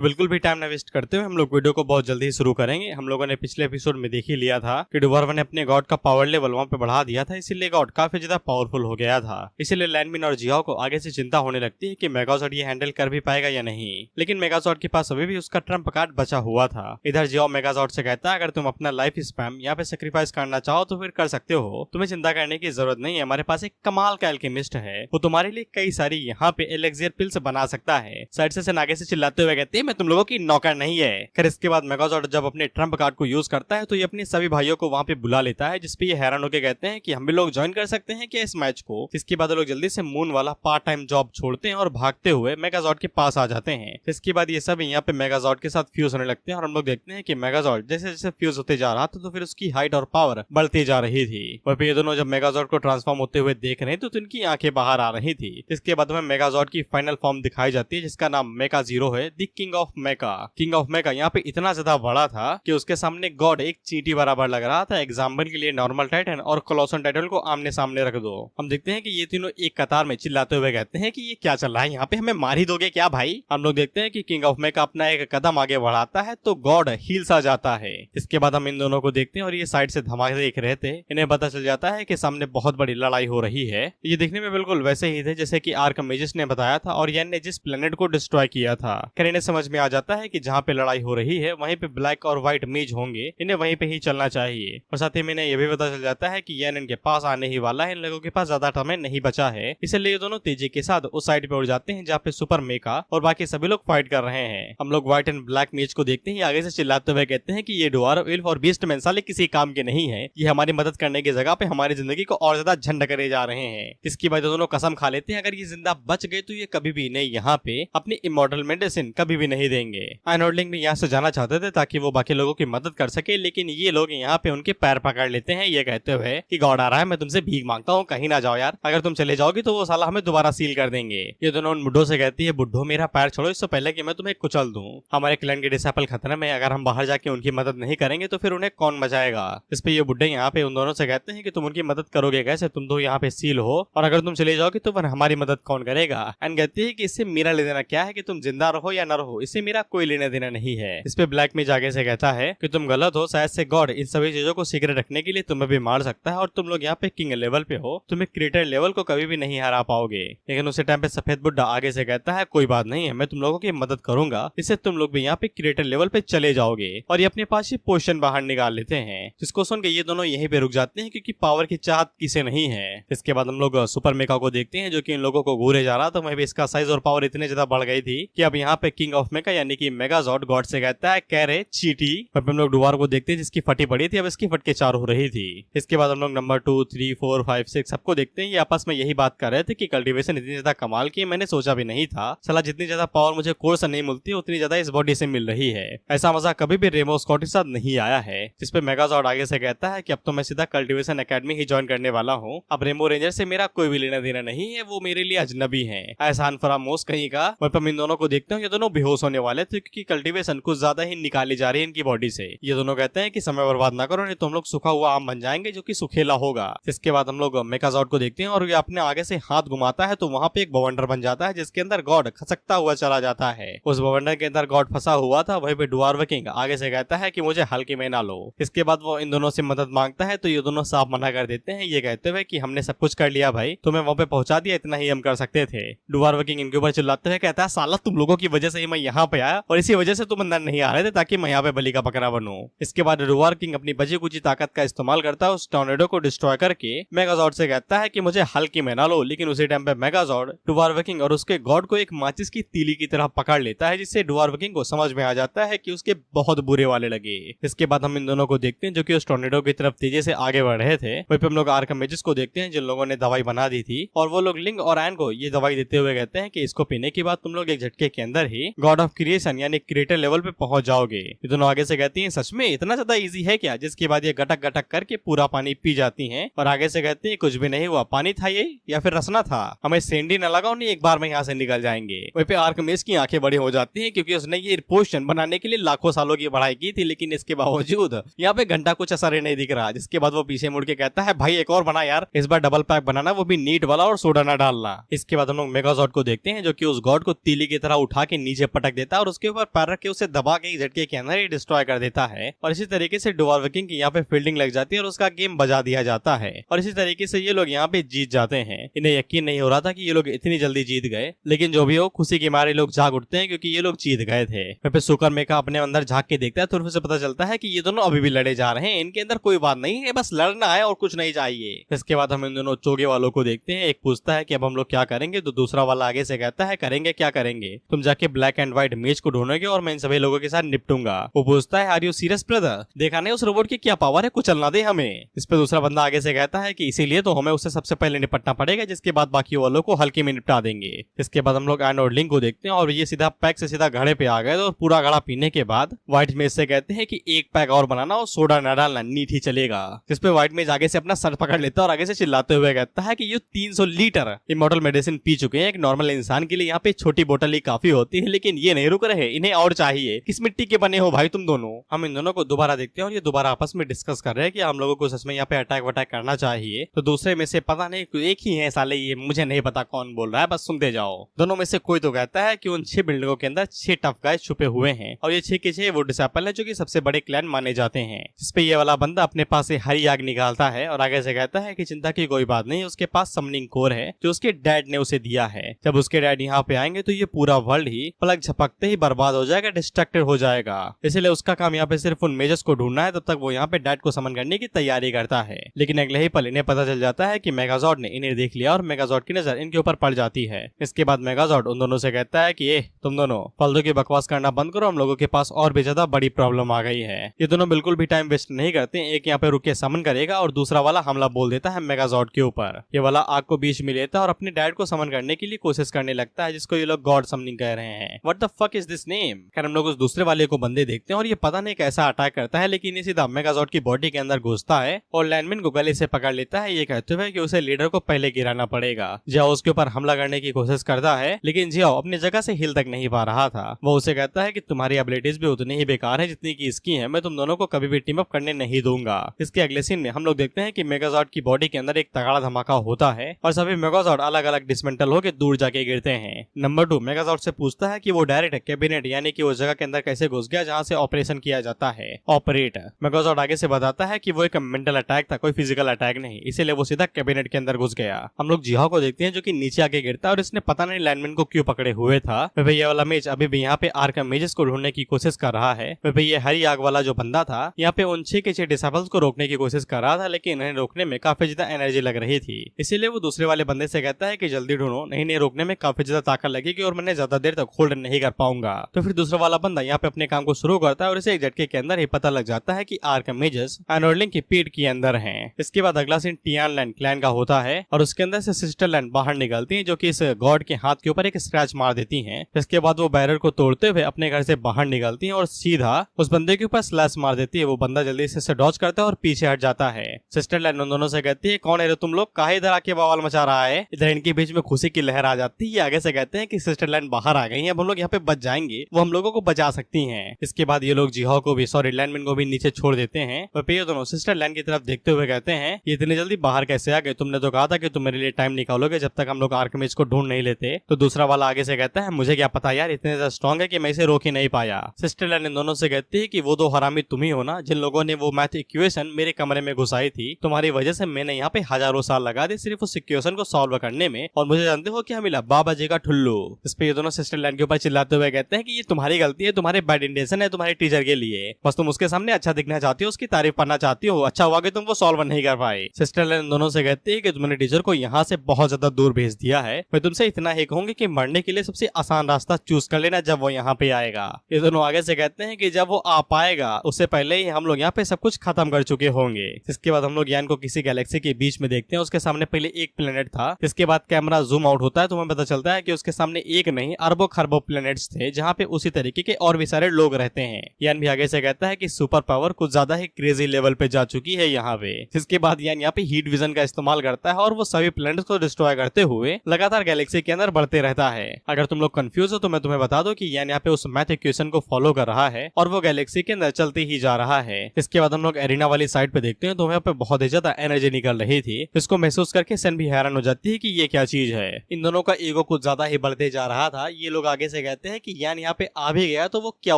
बिल्कुल भी टाइम ना वेस्ट करते हुए हम लोग वीडियो को बहुत जल्दी शुरू करेंगे। हम लोगों ने पिछले एपिसोड में देख ही लिया था कि डुवर्व ने अपने गॉड का पावर लेवल वहां पे बढ़ा दिया था, इसीलिए गॉड काफी ज्यादा पावरफुल हो गया था। इसीलिए लैंडमिन और जियाओ को आगे से चिंता होने लगती है कि मेगाजॉर्ड ये हैंडल कर भी पाएगा या नहीं। लेकिन मेगाजॉर्ड के पास अभी भी उसका ट्रम्प कार्ड बचा हुआ था। इधर जियाओ मेगाजॉर्ड से कहता है अगर तुम अपना लाइफ स्पैम यहाँ पे सेक्रीफाइस करना चाहो तो फिर कर सकते हो, तुम्हें चिंता करने की जरूरत नहीं है। हमारे पास एक कमाल का एल्केमिस्ट है, वो तुम्हारे लिए कई सारी यहाँ पे एलेक्सियर पिल्स बना सकता है। साइड से आगे से चिल्लाते हुए कहते हैं मैं तुम लोगों की नौकर नहीं है। फिर इसके बाद मेगाजॉर्ड जब अपने ट्रम्प कार्ड को यूज करता है तो ये अपने सभी भाइयों को वहां पे बुला लेता है, जिसपे ये हैरान होकर कहते हैं कि हम भी लोग ज्वाइन कर सकते हैं क्या इस मैच को। इसके बाद लोग जल्दी से मून वाला पार्ट टाइम जॉब छोड़ते हैं और भागते हुए मेगाजॉर्ड के पास आ जाते हैं। इसके बाद ये सब यहाँ पे मेगाजॉर्ड के साथ फ्यूज होने लगते हैं और हम लोग देखते हैं कि मेगाजॉर्ड जैसे जैसे फ्यूज होते जा रहा था तो फिर उसकी हाइट और पावर बढ़ती जा रही थी। वहीं पे ये दोनों जब मेगाजॉर्ड को ट्रांसफॉर्म होते हुए देख रहे हैं तो इनकी आंखें बाहर आ रही थी। इसके बाद हमें मेगाजॉर्ड की फाइनल फॉर्म दिखाई जाती है जिसका नाम मेका जीरो है, the king of Mecha. King of Mecha यहाँ पे इतना ज्यादा बड़ा था कि उसके सामने गॉड एक चींटी बराबर लग रहा था। एग्जाम्पल के लिए नॉर्मल टाइटन और कोलोसन टाइटन को आमने सामने रख दो। हम देखते हैं कि ये तीनों एक कतार में चिल्लाते हुए कहते हैं कि ये क्या चल रहा है यहाँ पे, हमें मार ही दोगे क्या भाई। हम लोग देखते हैं कि किंग ऑफ मेका अपना एक कदम आगे बढ़ाता है तो गॉड हील्स आ जाता है। इसके बाद हम इन दोनों को देखते हैं और ये साइड से धमाके देख रहे थे। इन्हें पता चल जाता है कि सामने बहुत बड़ी लड़ाई हो रही है। ये देखने में बिल्कुल वैसे ही थे जैसे कि आर्कमेजिस ने बताया था और येन ने जिस प्लेनेट को डिस्ट्रॉय किया था। फिर इन्हें समझ में आ जाता है कि जहाँ पे लड़ाई हो रही है वहीं पे ब्लैक और व्हाइट मेज होंगे, इन्हें वहीं पे ही चलना चाहिए। और साथ ही में इन्हें यह भी पता चल जाता है कि येन इनके पास आने ही वाला है, इन लोगों के पास ज्यादा समय नहीं बचा है। इसलिए ये दोनों तेजी के साथ उस साइड पे उड़ जाते हैं जहाँ पे सुपर मेका और बाकी सभी लोग फाइट कर रहे हैं। हम लोग व्हाइट एंड ब्लैक मेज को देखते हैं, आगे से चिल्लाते हुए कहते हैं कि ये डुआर्व, इल्फ और बीस्ट मैन साले किसी काम के नहीं है, ये हमारी मदद करने की जगह पे हमारी जिंदगी को और ज्यादा झंड करे जा रहे हैं। इसकी वजह दोनों कसम खा लेते हैं अगर ये जिंदा बच गए तो ये कभी भी नहीं यहाँ पे अपनी इमॉर्टल मेडिसिन कभी भी नहीं देंगे। आयनोर्डलिंग भी यहाँ से जाना चाहते थे ताकि वो बाकी लोगों की मदद कर सके, लेकिन ये लोग यहाँ पे उनके पैर पकड़ लेते हैं ये कहते हुए कि गॉड आ रहा है, मैं तुमसे भीख मांगता हूँ, कहीं ना जाओ यार, अगर तुम चले जाओगे तो वो साला हमें दोबारा सील कर देंगे। ये दोनों उन बुड्ढों से कहती है बुड्ढो मेरा पैर छोड़ो इससे पहले कि मैं तुम्हें कुचल दूं। हमारे क्लैन के डिसाइपल खतरे में, अगर हम बाहर जाके उनकी मदद नहीं करेंगे तो फिर उन्हें कौन बचाएगा। इस पे ये बुड्ढे यहाँ पे उन दोनों से कहते हैं कि तुम उनकी मदद करोगे कैसे, तुम तो यहाँ पे सील हो और अगर तुम चले जाओगे तो फिर हमारी मदद कौन करेगा। एंड कहती है कि इससे मेरा लेना देना क्या है कि तुम जिंदा रहो या न रहो, इससे मेरा कोई लेना देना नहीं है। इस पे ब्लैक मेज आगे से कहता है कि तुम गलत हो, शायद से गॉड इन सभी चीजों को सीक्रेट रखने के लिए तुम्हें भी मार सकता है और तुम लोग यहाँ पे किंग लेवल पे हो, तुम्हें क्रिएटर लेवल को कभी भी नहीं हरा पाओगे। लेकिन उसी टाइम पे सफेद बुड्ढा आगे से कहता है कोई बात नहीं है, मैं तुम लोगों की मदद करूंगा, इससे तुम लोग भी यहाँ पे क्रिएटर लेवल पे चले जाओगे। और ये अपने पास ही पोशन बाहर निकाल लेते हैं, जिसको सुन के ये दोनों यहीं पे रुक जाते हैं क्योंकि पावर की चाहत किसे नहीं है। इसके बाद हम लोग सुपर मेका को देखते हैं जो कि इन लोगों को घूरे जा रहा था। वहीं पे इसका साइज और पावर इतने ज्यादा बढ़ गई थी कि अब यहाँ पे किंग ऑफ मेका यानी कि मेगाजॉर्ड गॉड से कहता है कह रहे चीटी। हम लोग डुआर्व को देखते हैं जिसकी फटी पड़ी थी, अब इसकी फटके चार हो रही थी। इसके बाद हम लोग नंबर 2, 3, 4, 5, 6 सबको देखते हैं, ये आपस में यही बात कर रहे थे कि कल्टीवेशन इतनी ज्यादा कमाल की मैंने सोचा भी नहीं था, साला जितनी ज्यादा पावर मुझे कोर से नहीं मिलती उतनी ज्यादा इस बॉडी से मिल रही है। ऐसा मजा कभी भी रेमो स्कॉट के साथ नहीं आया है। जिसपे मेगाजॉर्ड आगे से कहता है कि अब तो मैं सीधा कल्टीवेशन एकेडमी ही ज्वाइन करने वाला हूँ, अब रेमो रेंजर से मेरा कोई भी लेना देना नहीं है, वो मेरे लिए अजनबी है। एहसान फरामोश कहीं का। मैं इन दोनों को देखते हूँ, ये दोनों बेहोश होने वाले थे क्योंकि कल्टीवेशन कुछ ज्यादा ही निकाली जा रही है इनकी बॉडी से। ये दोनों कहते हैं कि समय बर्बाद ना करो नहीं तो हम लोग सूखा हुआ आम बन जाएंगे जो कि सुखेला होगा। इसके बाद हम लोग मेगाजॉर्ड को देखते हैं और ये अपने आगे से हाथ घुमाता है तो वहाँ पे एक बवंडर बन जाता है जिसके अंदर गॉड खसकता हुआ चला जाता है। उस बवंडर के अंदर गॉड फंसा हुआ था। वहीं पे डुआर्व किंग आगे से कहता है कि मुझे हल्के में ना लो। इसके बाद वो इन दोनों से मदद मांगता है तो ये दोनों साफ मना कर देते हैं, ये कहते हुए कि हमने सब कुछ कर लिया भाई, तुम्हें वहाँ पे पहुंचा दिया, इतना ही हम कर सकते थे। डुआर्व किंग इनके ऊपर चिल्लाते हुए कहता है साला तुम लोगों की वजह से ही मैं यहाँ पे आया और इसी वजह से तुम अंदर नहीं आ रहे थे ताकि मैं यहाँ पे बलि का बकरा बनूं। इसके बाद डुआर्व किंग अपनी बची कुची ताकत का इस्तेमाल करता है उस टॉर्नेडो को डिस्ट्रॉय करके मेगाजॉर्ड से कहता है कि मुझे हल्की में ना लो। लेकिन उसी टाइम पे मेगाजॉर्ड डुआर्व किंग और उसके गॉड को एक माचिस की तीली की तरह पकड़ लेता है, जिससे डुआर्व किंग को समझ में आ जाता है कि उसके बहुत बुरे वाले लगे। इसके बाद हम इन दोनों को देखते हैं जो कि उस टॉर्नेडो की तरफ तेजी से आगे बढ़ रहे थे। वहीं पे हम लोग आर्कमेजिस को देखते हैं जिन लोगों ने दवाई बना दी थी और वो लोग लिंग और एन को ये दवाई देते हुए कहते हैं कि इसको पीने के बाद तुम लोग एक झटके के अंदर ही गॉड ऑफ क्रिएशन यानी क्रिएटर लेवल पे पहुंच जाओगे। ये दोनों आगे से कहती हैं सच में इतना ज्यादा इजी है क्या, जिसके बाद ये गटक गटक करके पूरा पानी पी जाती हैं और आगे से कहती हैं कुछ भी नहीं हुआ, पानी था ये या फिर रसना था, हमें सेंडी न लगाओ नहीं एक बार में यहाँ से निकल जाएंगे। वहीं पे आर्कमेजिस की आंखें बड़ी हो जाती हैं क्योंकि उसने ये पोशन बनाने के लिए लाखों सालों की पढ़ाई की थी, लेकिन इसके बावजूद यहाँ पे घंटा कुछ असर नहीं दिख रहा। जिसके बाद वो पीछे मुड़ के कहता है भाई एक और बना यार, इस बार डबल पैक बनाना, वो भी नीट वाला और सोडा ना डालना। इसके बाद हम लोग मेगाजॉर्ड को देखते हैं जो कि उस गॉड को तीली की तरह उठा के नीचे पटक देता है और उसके ऊपर पैर रख के उसे दबा के झटके के अंदर ही डिस्ट्रॉय कर देता है। और इसी तरीके से डवार्फ किंग की यहाँ पे फील्डिंग लग जाती है और उसका गेम बजा दिया जाता है और इसी तरीके से ये लोग यहाँ पे जीत जाते हैं। इन्हें यकीन नहीं हो रहा था कि ये लोग इतनी जल्दी जीत गए, लेकिन जो भी हो खुशी के मारे लोग जाग उठते हैं क्योंकि ये लोग जीत गए थे। फिर सुकर मेका अपने अंदर झांक के देखता है तो उसे पता चलता है कि ये दोनों अभी भी लड़े जा रहे हैं, इनके अंदर कोई बात नहीं है, बस लड़ना है और कुछ नहीं चाहिए। इसके बाद हम इन दोनों चोगे वालों को देखते हैं। एक पूछता है कि अब हम लोग क्या करेंगे, तो दूसरा वाला आगे से कहता है करेंगे क्या करेंगे, तुम जाके ब्लैक एंड व्हाइट मेज को ढूंढोगे और मैं इन सभी लोगों के साथ निपटूंगा। वो पूछता है आर यू सीरियस ब्रदर, देखा नहीं उस रोबोट की क्या पावर है, कुछ चलना दे हमें। इस पे दूसरा बंदा आगे से कहता है कि इसीलिए तो हमें उससे सबसे पहले निपटना पड़ेगा, जिसके बाद बाकी वालों को हल्के में निपटा देंगे। इसके बाद हम लोग एंड और लिंक को देखते हैं और ये सीधा पैक से सीधा घड़े पे आ गए और पूरा घड़ा पीने के बाद व्हाइट मेज से कहते हैं कि एक पैक और बनाना और सोडा न डालना, नीट ही चलेगा। जिस पे व्हाइट मेज आगे से अपना सर पकड़ लेता है और आगे से चिल्लाते हुए कहता है कि ये 300 लीटर इमॉर्टल मेडिसिन पी चुके हैं, एक नॉर्मल इंसान के लिए यहाँ पे छोटी बोतल ही काफी होती है, लेकिन ये नहीं रुक रहे, इन्हें और चाहिए। किस मिट्टी के बने हो भाई तुम दोनों। हम इन दोनों को दोबारा देखते हैं और ये दोबारा आपस में डिस्कस कर रहे हैं कि हम लोगों को सच में यहाँ पे अटैक वटैक करना चाहिए। तो दूसरे में से पता नहीं एक ही है साले, ये मुझे नहीं पता कौन बोल रहा है, बस सुनते जाओ। दोनों में से कोई तो कहता है कि उन 6 बिल्डिंगों के अंदर 6 टफ गाइस छुपे हुए हैं और ये 6 के 6 वो डिसेबल है जो कि सबसे बड़े क्लैन माने जाते हैं। जिसपे ये वाला बंदा अपने पास से हरी आग निकालता है और आगे से कहता है कि चिंता की कोई बात नहीं, उसके पास समनिंग कोर है जो उसके डैड ने उसे दिया है। जब उसके डैड यहाँ पे आएंगे तो ये पूरा वर्ल्ड ही पलक झपकते ही बर्बाद हो जाएगा, डिस्ट्रैक्टेड हो जाएगा। इसलिए उसका काम यहाँ पे सिर्फ उन मेजर्स को ढूंढना है, तब तक वो यहाँ पे डैड को समन करने की तैयारी करता है। लेकिन अगले ही पल इन्हें पता चल जाता है कि मेगाजॉर्ड ने इन्हें देख लिया और मेगाजॉर्ड की नजर इनके ऊपर पड़ जाती है। इसके बाद मेगाजॉर्ड उन दोनों से कहता है कि तुम दोनों फालतू की बकवास करना बंद करो, हम लोगों के पास और भी ज्यादा बड़ी प्रॉब्लम आ गई है। ये दोनों बिल्कुल भी टाइम वेस्ट नहीं करते, एक यहाँ पे रुक के समन करेगा और दूसरा वाला हमला बोल देता है मेगाजॉर्ड के ऊपर। ये वाला आग को बीच में लेता है और अपने डैड को समन करने के लिए कोशिश करने लगता है, जिसको ये लोग गॉड समनिंग कह रहे हैं। What the fuck is this name. हम लोग उस दूसरे वाले को बंदे देखते हैं और ये पता नहीं कैसा अटैक करता है, लेकिन ये सीधा मेगाजॉर्ड की बॉडी के अंदर घुसता है और लैंडमैन को गले से पकड़ लेता है, ये कहते हुए कि उसे लीडर को पहले गिराना पड़ेगा। जियाओ उसके ऊपर हमला करने की कोशिश करता है, लेकिन जियाओ अपनी जगह से हिल तक नहीं पा रहा था। वो उसे कहता है कि तुम्हारी एबिलिटीज भी उतनी ही बेकार है जितनी की इसकी है, मैं तुम दोनों को कभी भी टीम अप करने नहीं दूंगा। इसके अगले सीन में हम लोग देखते हैं कि मेगाजॉर्ड की बॉडी के अंदर एक तगड़ा धमाका होता है और सभी मेगाजॉर्ड अलग अलग डिसमेंटल होकर दूर जाके गिरते हैं। नंबर 2 मेगाजॉर्ड से पूछता है कि वो डायरेक्ट कैबिनेट यानी कि उस जगह के अंदर कैसे घुस गया जहाँ से ऑपरेशन किया जाता है, ऑपरेट। मेगाजॉर्ड आगे से बताता है कि वो एक मेंटल अटैक था, कोई फिजिकल अटैक नहीं, इसीलिए वो सीधा कैबिनेट के अंदर घुस गया। हम लोग जिहाओ को देखते हैं जो कि नीचे आके गिरता है और इसने पता नहीं लैंडमैन को क्यों पकड़े हुए था। ये वाला मेज अभी भी यहाँ पे आर्कम मेजेस को ढूंढने की कोशिश कर रहा है। ये हरी आग वाला जो बंदा था यहाँ पे उन 6 के 6 डिसेबल्स को रोकने की कोशिश कर रहा था, लेकिन इन्हें रोकने में काफी ज्यादा एनर्जी लग रही थी। इसीलिए वो दूसरे वाले बंदे से कहता है कि जल्दी ढूंढो, नहीं रोकने में काफी ज्यादा ताकत लगेगी और मैं ज्यादा देर तक होल्ड नहीं कर पाऊंगा। तो फिर दूसरा वाला बंदा यहाँ पे अपने काम को शुरू करता है और इसे एक झटके के अंदर ही पता लग जाता है कि आर्कम मेजेस एनोर्लिंग की पीठ के अंदर हैं। इसके बाद अगला सीन टियानलैंड क्लैन का होता है और उसके अंदर से सिस्टरलैंड बाहर निकलती है जो कि इस गॉड के हाथ के ऊपर एक स्क्रैच मार देती हैं। इसके बाद वो बैरियर को तोड़ते हुए अपने घर से बाहर निकलती हैं और सीधा उस बंदे के ऊपर स्लैश मार देती है। वो बंदा जल्दी से डॉज करता है और पीछे हट जाता है। सिस्टरलैंड उन दोनों से कहती है कौन है रे तुम लोग, काहे इधर आके बवाल मचा रहा है। इधर इनके बीच में खुशी की लहर आ जाती है। आगे से कहते हैं कि सिस्टरलैंड बाहर आ गई है, अब हम लोग यहाँ पे बच जाएंगे, वो हम लोगों को बचा सकती हैं। इसके बाद ये लोग जिहाओ को भी सॉरी लैंडमैन को भी नीचे छोड़ देते हैं और फिर ये दोनों सिस्टरलैंड की तरफ देखते हुए कहते हैं ये इतनी जल्दी बाहर कैसे आ गए, तुमने तो कहा था कि तुम मेरे लिए टाइम निकालोगे जब तक हम लोग आर्कमिज को ढूंढ नहीं लेते। तो दूसरा वाला आगे से कहता है मुझे क्या पता यार, इतने ज्यादा स्ट्रॉन्ग है कि मैं इसे रोक ही नहीं पाया। सिस्टरलैंड इन दोनों से कहती है कि वो दो हरामी तुम ही हो ना जिन लोगों ने वो मैथ इक्वेशन मेरे कमरे में घुसाई थी, तुम्हारी वजह से मैंने यहाँ पे हजारों साल लगा दी सिर्फ उस इक्वेशन को सॉल्व करने में, और मुझे जानते हो क्या मिला, बाबा जी का ठुल्लू। इस पे ये दोनों सिस्टरलैंड के ऊपर चिल्लाते हुए कहते हैं कि ये तुम्हारी गलती है, तुम्हारे बैड इंटेंशन है तुम्हारे टीचर के लिए, बस तुम उसके सामने अच्छा दिखना चाहती हो, उसकी तारीफ करना चाहती हो, अच्छा हुआ कि तुम वो सॉल्व नहीं कर पाए। सिस्टरलैंड दोनों से कहती है कि तुमने टीचर को यहाँ से बहुत ज्यादा दूर भेज दिया है, मैं तुमसे इतना ही कहूंगी कि मरने के लिए सबसे आसान रास्ता चूज कर लेना जब वो यहाँ पे आएगा। ये दोनों आगे से कहते हैं कि जब वो आ पाएगा उससे पहले ही हम लोग यहाँ पे सब कुछ खत्म कर चुके होंगे। इसके बाद हम लोग यान को किसी गैलेक्सी के बीच में देखते हैं, उसके सामने पहले एक प्लेनेट था। इसके बाद कैमरा जूम आउट होता है तो हमें पता चलता है कि उसके सामने एक नहीं अरबों खरबों प्लेनेट्स थे जहाँ पे उसी तरीके के और भी सारे लोग रहते हैं। यान भी आगे से कहता है कि सुपर पावर कुछ ज्यादा ही क्रेजी लेवल पे जा चुकी है यहाँ पे। जिसके बाद यान यहाँ पे हीट विजन का इस्तेमाल करता है और वो सभी प्लेनेट्स को डिस्ट्रॉय करते हुए लगातार गैलेक्सी के अंदर बढ़ते रहता है। अगर तुम लोग कंफ्यूज हो तो मैं तुम्हें बता दूं कि यान यहाँ पे उस मैथ इक्वेशन को फॉलो कर रहा है और वो गैलेक्सी के अंदर चलते ही जा रहा है। इसके बाद हम लोग एरिना वाली साइड पे देखते हैं तो वहाँ पे बहुत ही ज्यादा एनर्जी निकल रही थी। इसको महसूस करके सन भी हैरान हो जाती है कि ये क्या चीज है। इन दोनों का ईगो कुछ ज्यादा ही बढ़ते जा रहा था। ये लोग आगे से कहते कहते हैं कि यान यहाँ पे आ भी गया तो वो क्या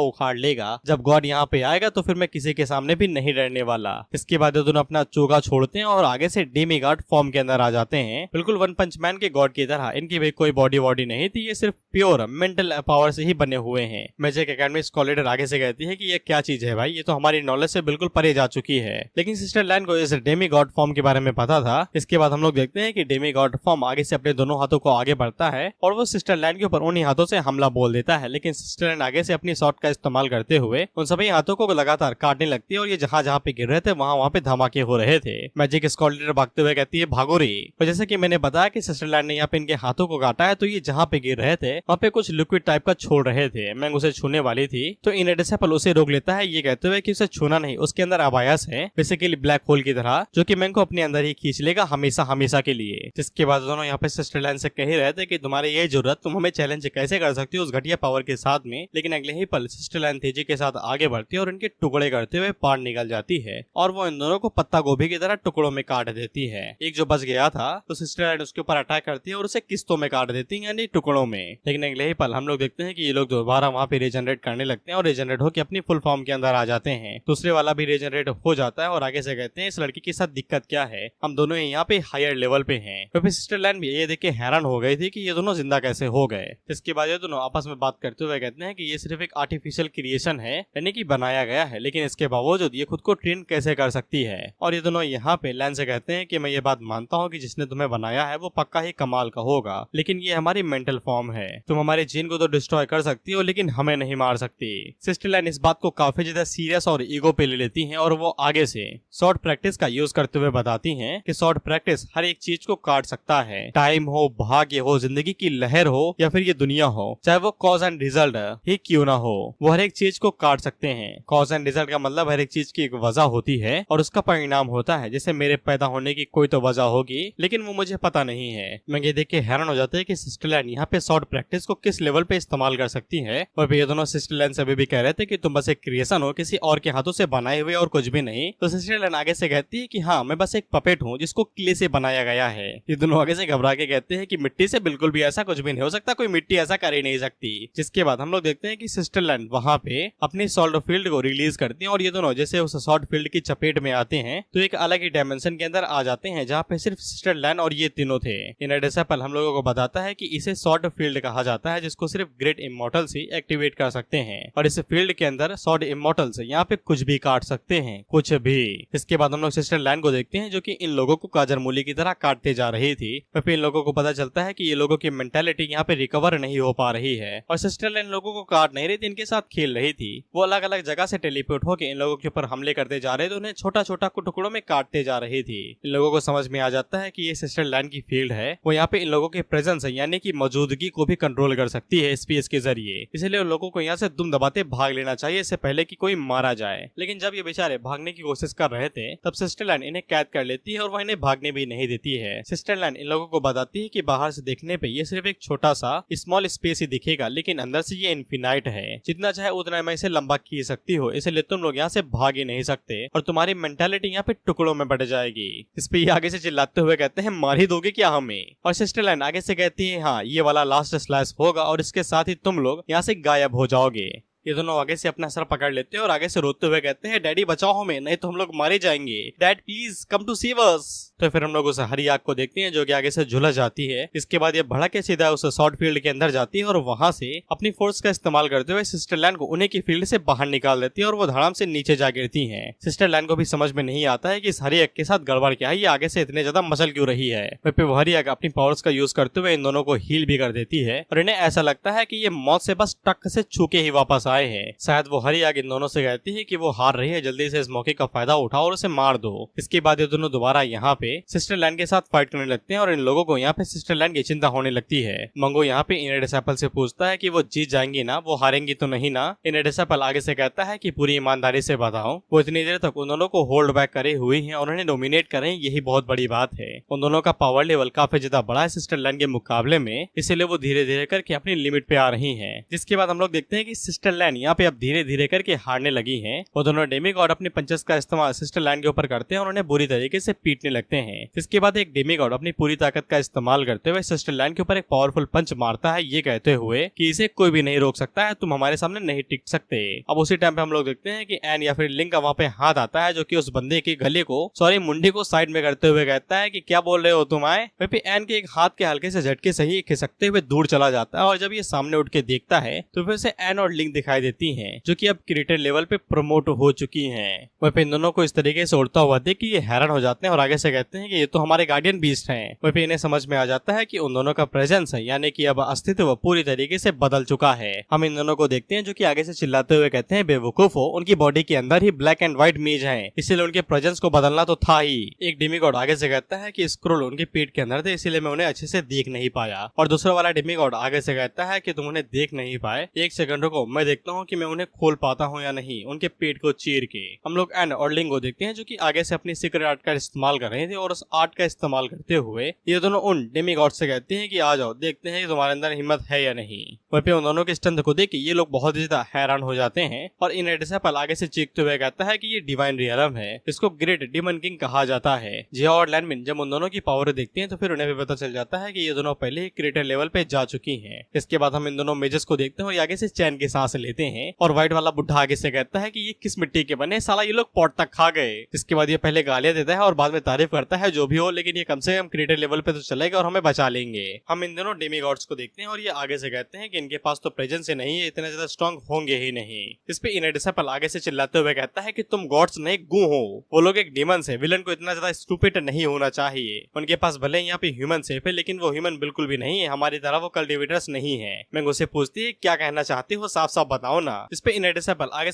उखाड़ लेगा, जब गॉड यहाँ पे आएगा तो फिर मैं किसी के सामने भी नहीं डरने वाला। इसके बाद ये दोनों अपना चोगा छोड़ते हैं और आगे से डेमीगॉड फॉर्म के अंदर आ जाते हैं। बिल्कुल वन पंच मैन के गॉड की तरह इनकी भी कोई बॉडी वॉडी नहीं थी, ये सिर्फ प्योर मेंटल पावर से ही बने हुए हैं। मैजिक एकेडमी स्कॉलर आगे से कहती है कि ये क्या चीज है भाई, ये तो हमारी नॉलेज से बिल्कुल परे जा चुकी है। लेकिन सिस्टर लैन को इस डेमीगॉड फॉर्म के बारे में पता था। इसके बाद हम लोग देखते हैं कि डेमीगॉड फॉर्म आगे से अपने दोनों हाथों को आगे बढ़ता है और वो सिस्टर लैन के ऊपर उन्हीं हाथों से हमला बोल देता है। लेकिन सिस्टर लैन आगे से अपनी शॉट का इस्तेमाल करते हुए उन सभी हाथों को लगातार काटने लगती है और ये जहाँ जहाँ पे गिर रहे थे वहाँ पे धमाके हो रहे थे। मैजिक स्कॉलर भागते हुए कहती है भागो रे। तो जैसे कि मैंने बताया कि सिस्टर लैन ने यहाँ पे इनके हाथों को काटा है, तो ये जहाँ पे गिर रहे थे वहाँ पे कुछ लिक्विड टाइप का छोड़ रहे थे। मैंग उसे छूने वाली थी तो इनएडिसेबल उसे रोक लेता है, ये कहते हुए कि उसे छूना नहीं, उसके अंदर अबायस है बेसिकली ब्लैक होल की तरह, जो कि मैंग को अपने अंदर ही खींच लेगा हमेशा हमेशा के लिए। जिसके बाद दोनों यहाँ पे सिस्टर लैन से कह ही रहे थे कि तुम्हारी ये जरूरत, तुम हमें चैलेंज कैसे कर सकती हो उस घटिया पावर के साथ में। लेकिन अगले ही पल सिस्टर लैन तेजी के साथ आगे बढ़ती है और इनके टुकड़े करते हुए पार निकल जाती है और वो इन दोनों को पत्ता गोभी की तरह टुकड़ों में काट देती है। एक जो बच गया था तो सिस्टर लैन उसके ऊपर अटैक करती है और उसे किस्तों में काट देती है, यानी टुकड़ों में। लेकिन अगले ही पल हम लोग देखते हैं कि ये लोग दोबारा वहाँ पे रीजनरेट करने लगते हैं और रीजनरेट होकर अपनी फुल फॉर्म के अंदर आ जाते हैं। दूसरे वाला भी रीजनरेट हो जाता है और आगे से कहते हैं इस लड़की के साथ दिक्कत क्या है, हम दोनों यहाँ पे हायर लेवल पे हैं। तो फिर सिस्टर लैन भी ये देख के हैरान हो गई थी कि ये दोनों जिंदा कैसे हो गए। इसके बाद ये दोनों आपस में बात करते हुए कहते हैं कि ये सिर्फ एक आर्टिफिशियल क्रिएशन है, यानी कि बनाया गया है, लेकिन इसके बावजूद ये खुद को ट्रेन कैसे कर सकती है। और ये दोनों यहाँ पे लैन से कहते हैं कि मैं ये बात मानता हूँ कि जिसने तुम्हें बनाया है वो पक्का ही कमाल का होगा, लेकिन ये हमारी मेंटल फॉर्म है। तुम हमारे जीन को तो डिस्ट्रॉय कर सकती हो लेकिन हमें नहीं मार सकती। सिस्टर लैन इस बात को काफी ज्यादा सीरियस और ईगो पे ले लेती हैं और वो आगे से शॉर्ट प्रैक्टिस का यूज करते हुए बताती हैं कि शॉर्ट प्रैक्टिस हर एक चीज को काट सकता है, टाइम हो, भाग्य हो, जिंदगी की लहर हो या फिर ये दुनिया हो, चाहे वो कॉज एंड रिजल्ट ही क्यों ना हो, वो हर एक चीज को काट सकते हैं। कॉज एंड रिजल्ट का मतलब हर एक चीज की एक वजह होती है और उसका परिणाम होता है। जैसे मेरे पैदा होने की कोई तो वजह होगी लेकिन वो मुझे पता नहीं है। मैं ये देख के हैरान हो जाते हैं कि सिस्टर लैन यहाँ पे शॉर्ट प्रैक्टिस को किस लेवल पे इस्तेमाल कर सकती है। और ये दोनों सिस्टर लैन से भी कह रहे थे कि तुम बस एक क्रिएशन हो, किसी और के हाथों से बनाए हुए और कुछ भी नहीं। तो सिस्टर लैन आगे से कहती है कि हाँ, मैं बस एक पपेट हूँ जिसको क्ले से बनाया गया है। ये दोनों आगे से घबरा के कहते हैं कि मिट्टी से बिल्कुल भी ऐसा कुछ भी नहीं हो सकता, कोई मिट्टी ऐसा कर ही नहीं सकती। जिसके बाद हम लोग देखते हैं कि सिस्टर लैन वहाँ पे अपनी सॉल्ट फील्ड को रिलीज करती है और ये दोनों जैसे उस सॉल्ट फील्ड की चपेट में आते हैं तो एक अलग ही डायमेंशन के अंदर आ जाते हैं जहाँ पे सिर्फ सिस्टर लैन और ये तीनों थे। इनएडिसेबल हम लोगों को बताता है कि इसे सॉर्ट फील्ड कहा जाता है जिसको सिर्फ ग्रेट इमॉर्टल्स ही एक्टिवेट कर सकते हैं और इस फील्ड के अंदर सॉर्ट इमॉर्टल्स यहाँ पे कुछ भी काट सकते हैं, कुछ भी। इसके बाद हम लोग सिस्टर लैन को देखते हैं जो कि इन लोगों को गाजर मूली की तरह काटते जा रही थी। फिर इन लोगों को पता चलता है कि ये लोगों की मेंटालिटी यहाँ पे रिकवर नहीं हो पा रही है और सिस्टर लैन लोगों को काट नहीं रही थी, इनके साथ खेल रही थी। वो अलग अलग जगह से टेलीपोर्ट होकर इन लोगों के ऊपर हमले करते जा रहे थे, उन्हें छोटा छोटा टुकड़ों में काटते जा रही थी। इन लोगों को समझ में आ जाता है कि ये सिस्टर लैन की फील्ड है, वो यहाँ पे इन लोगों के प्रेजेंस है यानी कि मौजूदगी को भी कंट्रोल कर सकती है स्पेस के जरिए। इसलिए उन लोगों को यहाँ से दुम दबाते भाग लेना चाहिए इससे पहले कि कोई मारा जाए। लेकिन जब ये बेचारे भागने की कोशिश कर रहे थे तब सिस्टर लैन इन्हें कैद कर लेती है और वह इन्हें भागने भी नहीं देती है। सिस्टर लैन इन लोगों को बताती है कि बाहर से देखने पे ये सिर्फ एक छोटा सा स्मॉल स्पेस ही दिखेगा लेकिन अंदर से ये इन्फिनाइट है, जितना चाहे उतना मैं इसे लंबा खींच सकती हो, इसलिए तुम लोग यहाँ से भाग ही नहीं सकते और तुम्हारी मेंटालिटी यहाँ पे टुकड़ों में बढ़ जाएगी। इस पे आगे से चिल्लाते हुए कहते हैं मार ही दोगे क्या हमें? और सिस्टर लैन आगे से कहती है हाँ, ये वाला लास्ट स्लैश होगा और इसके साथ ही तुम लोग यहाँ से गायब हो जाओगे। ये दोनों आगे से अपना सर पकड़ लेते हैं और आगे से रोते हुए कहते हैं डैडी बचाओ हमें, नहीं तो हम लोग मारे जाएंगे, dad please come to save us. तो फिर हम लोग उस हरी आग को देखते हैं जो कि आगे से झुलस जाती है। इसके बाद ये भड़क के सीधा उस शॉर्ट फील्ड के अंदर जाती है और वहां से अपनी फोर्स का इस्तेमाल करते हुए सिस्टर लैन को उन्हीं की फील्ड से बाहर निकाल देती है और वो धड़ाम से नीचे जा गिरती है। सिस्टर लैन को भी समझ में नहीं आता है कि इस हरी आग के साथ गड़बड़ क्या है, ये आगे से इतने ज्यादा मसल क्यों रही है। फिर वो हरी आग अपनी पावर्स का यूज करते हुए इन दोनों को हील भी कर देती है और इन्हें ऐसा लगता है कि ये मौत से बस टक से छू के ही वापस आए हैं। शायद वो हरी आग इन दोनों से कहती है कि वो हार रही है, जल्दी से इस मौके का फायदा उठाओ और उसे मार दो। इसके बाद ये दोनों दोबारा यहाँ पे सिस्टर लैन के साथ फाइट करने लगते हैं और इन लोगों को यहाँ पे सिस्टर लैन की चिंता होने लगती है। मंगो यहाँ पे इनएडिसेबल से पूछता है कि वो जीत जाएंगी ना, वो हारेंगी तो नहीं ना। इनएडिसेबल आगे से कहता है कि पूरी ईमानदारी से बताओ, वो इतनी देर तक उन दोनों को होल्ड बैक करे हुई है और उन्हें डोमिनेट करें, यही बहुत बड़ी बात है। उन दोनों का पावर लेवल काफी ज्यादा बड़ा है सिस्टर लैन के मुकाबले में, इसलिए वो धीरे धीरे करके अपनी लिमिट पे आ रही है। जिसके बाद हम लोग देखते हैं कि सिस्टर लैन यहाँ पे अब धीरे धीरे करके हारने लगी हैं। वो दोनों डेमीगॉड अपने पंचेस का इस्तेमाल सिस्टर लैन के ऊपर करते हैं और उन्हें बुरी तरीके से पीटने लगते हैं। इसके बाद एक डेमीगॉड अपनी पूरी ताकत का इस्तेमाल करते हुए सिस्टर लैन के ऊपर एक पावरफुल पंच मारता है, ये कहते हुए कि इसे कोई भी नहीं रोक सकता है, तुम हमारे सामने नहीं टिक सकते। अब उसी टाइम पे हम लोग देखते हैं कि एन या फिर लिंक का वहाँ पे हाथ आता है, जो कि उस बंदे की गले को सॉरी मुंडी को साइड में करते हुए कहता है कि क्या बोल रहे हो तुम आए। वहीं पे एन के एक हाथ के हल्के से झटके से ही खिसकते हुए दूर चला जाता है और जब ये सामने उठ के देखता है तो फिर से एन और लिंक दिखाई देती हैं, जो कि अब क्रिएटर लेवल पे प्रमोट हो चुकी हैं। वहीं पे इन दोनों को इस तरीके से उड़ता हुआ देख के ये हैरान हो जाते हैं और आगे से कहते हैं कि ये तो हमारे गार्डियन बीस्ट हैं। वहीं पे इन्हें समझ में आ जाता है कि उन दोनों का प्रेजेंस है, यानी कि अब अस्तित्व पूरी तरीके से बदल चुका है। हम इन दोनों को देखते हैं जो कि आगे से चिल्लाते हुए कहते हैं बेवकूफो, उनकी बॉडी के अंदर ही ब्लैक एंड व्हाइट मीज है, इसलिए उनके प्रेजेंस को बदलना तो था ही। एक डेमीगॉड आगे से कहता है कि स्क्रोल उनके पेट के अंदर थे, इसीलिए मैं उन्हें अच्छे से देख नहीं पाया। और दूसरा वाला डेमीगॉड आगे से कहता है कि तुम उन्हें देख नहीं पाए, एक सेकंड रुको, मैं देखता हूँ कि मैं उन्हें खोल पाता हूँ या नहीं, उनके पेट को चीर के। हम लोग एन और लिंक को देखते हैं जो कि आगे से अपनी सीक्रेट आर्ट का इस्तेमाल कर रहे थे और उस आर्ट का इस्तेमाल करते हुए ये दोनों उन डेमीगॉड से कहते हैं कि आ जाओ, देखते हैं कि तुम्हारे अंदर हिम्मत है या नहीं। वहीं पे उन दोनों के स्ट्रेंथ को देख के ये लोग बहुत ही ज्यादा हैरान हो जाते हैं और इन डिसेपल आगे से चीखते हुए कहता है कि ये डिवाइन रियलम है, इसको ग्रेट डीमन किंग कहा जाता है। जिया और लैनमिन जब उन दोनों की पावर देखते हैं तो फिर उन्हें भी पता चल जाता है कि ये दोनों पहले ही क्रिएटर लेवल पे जा चुकी हैं। इसके बाद हम इन दोनों मेजर्स को देखते हैं और आगे से चैन की सांस लेते हैं और व्हाइट वाला बुढ़ा आगे से कहता है कि ये किस मिट्टी के बने, साला ये लोग पॉट तक खा गए। इसके बाद ये पहले गालियां देता है और बाद में तारीफ करता है, जो भी हो लेकिन ये कम से कम क्रिएटर लेवल पे तो चलेगा और हमें बचा लेंगे। हम इन दोनों डेमीगॉड्स को देखते हैं और ये आगे से कहते हैं कि इनके पास तो प्रेजेंस ही नहीं है, इतने ज्यादा स्ट्रॉन्ग होंगे ही नहीं। इस पे इन डिसेपल आगे से चिल्लाते हुए कहता है कि तुम गॉड्स नहीं गू हो, वो लोग एक डीमंस है, विलन को इतना ज्यादा स्टूपिड नहीं होना चाहिए। उनके पास भले यहाँ पे ह्यूमन सेफ है लेकिन वो ह्यूमन बिल्कुल भी नहीं है, हमारी तरह वो कल्टिवेटर्स नहीं है। मैं उसे पूछती है क्या कहना चाहती हो, साफ साफ बताओ ना। जिस पे इन डिसेपल आगे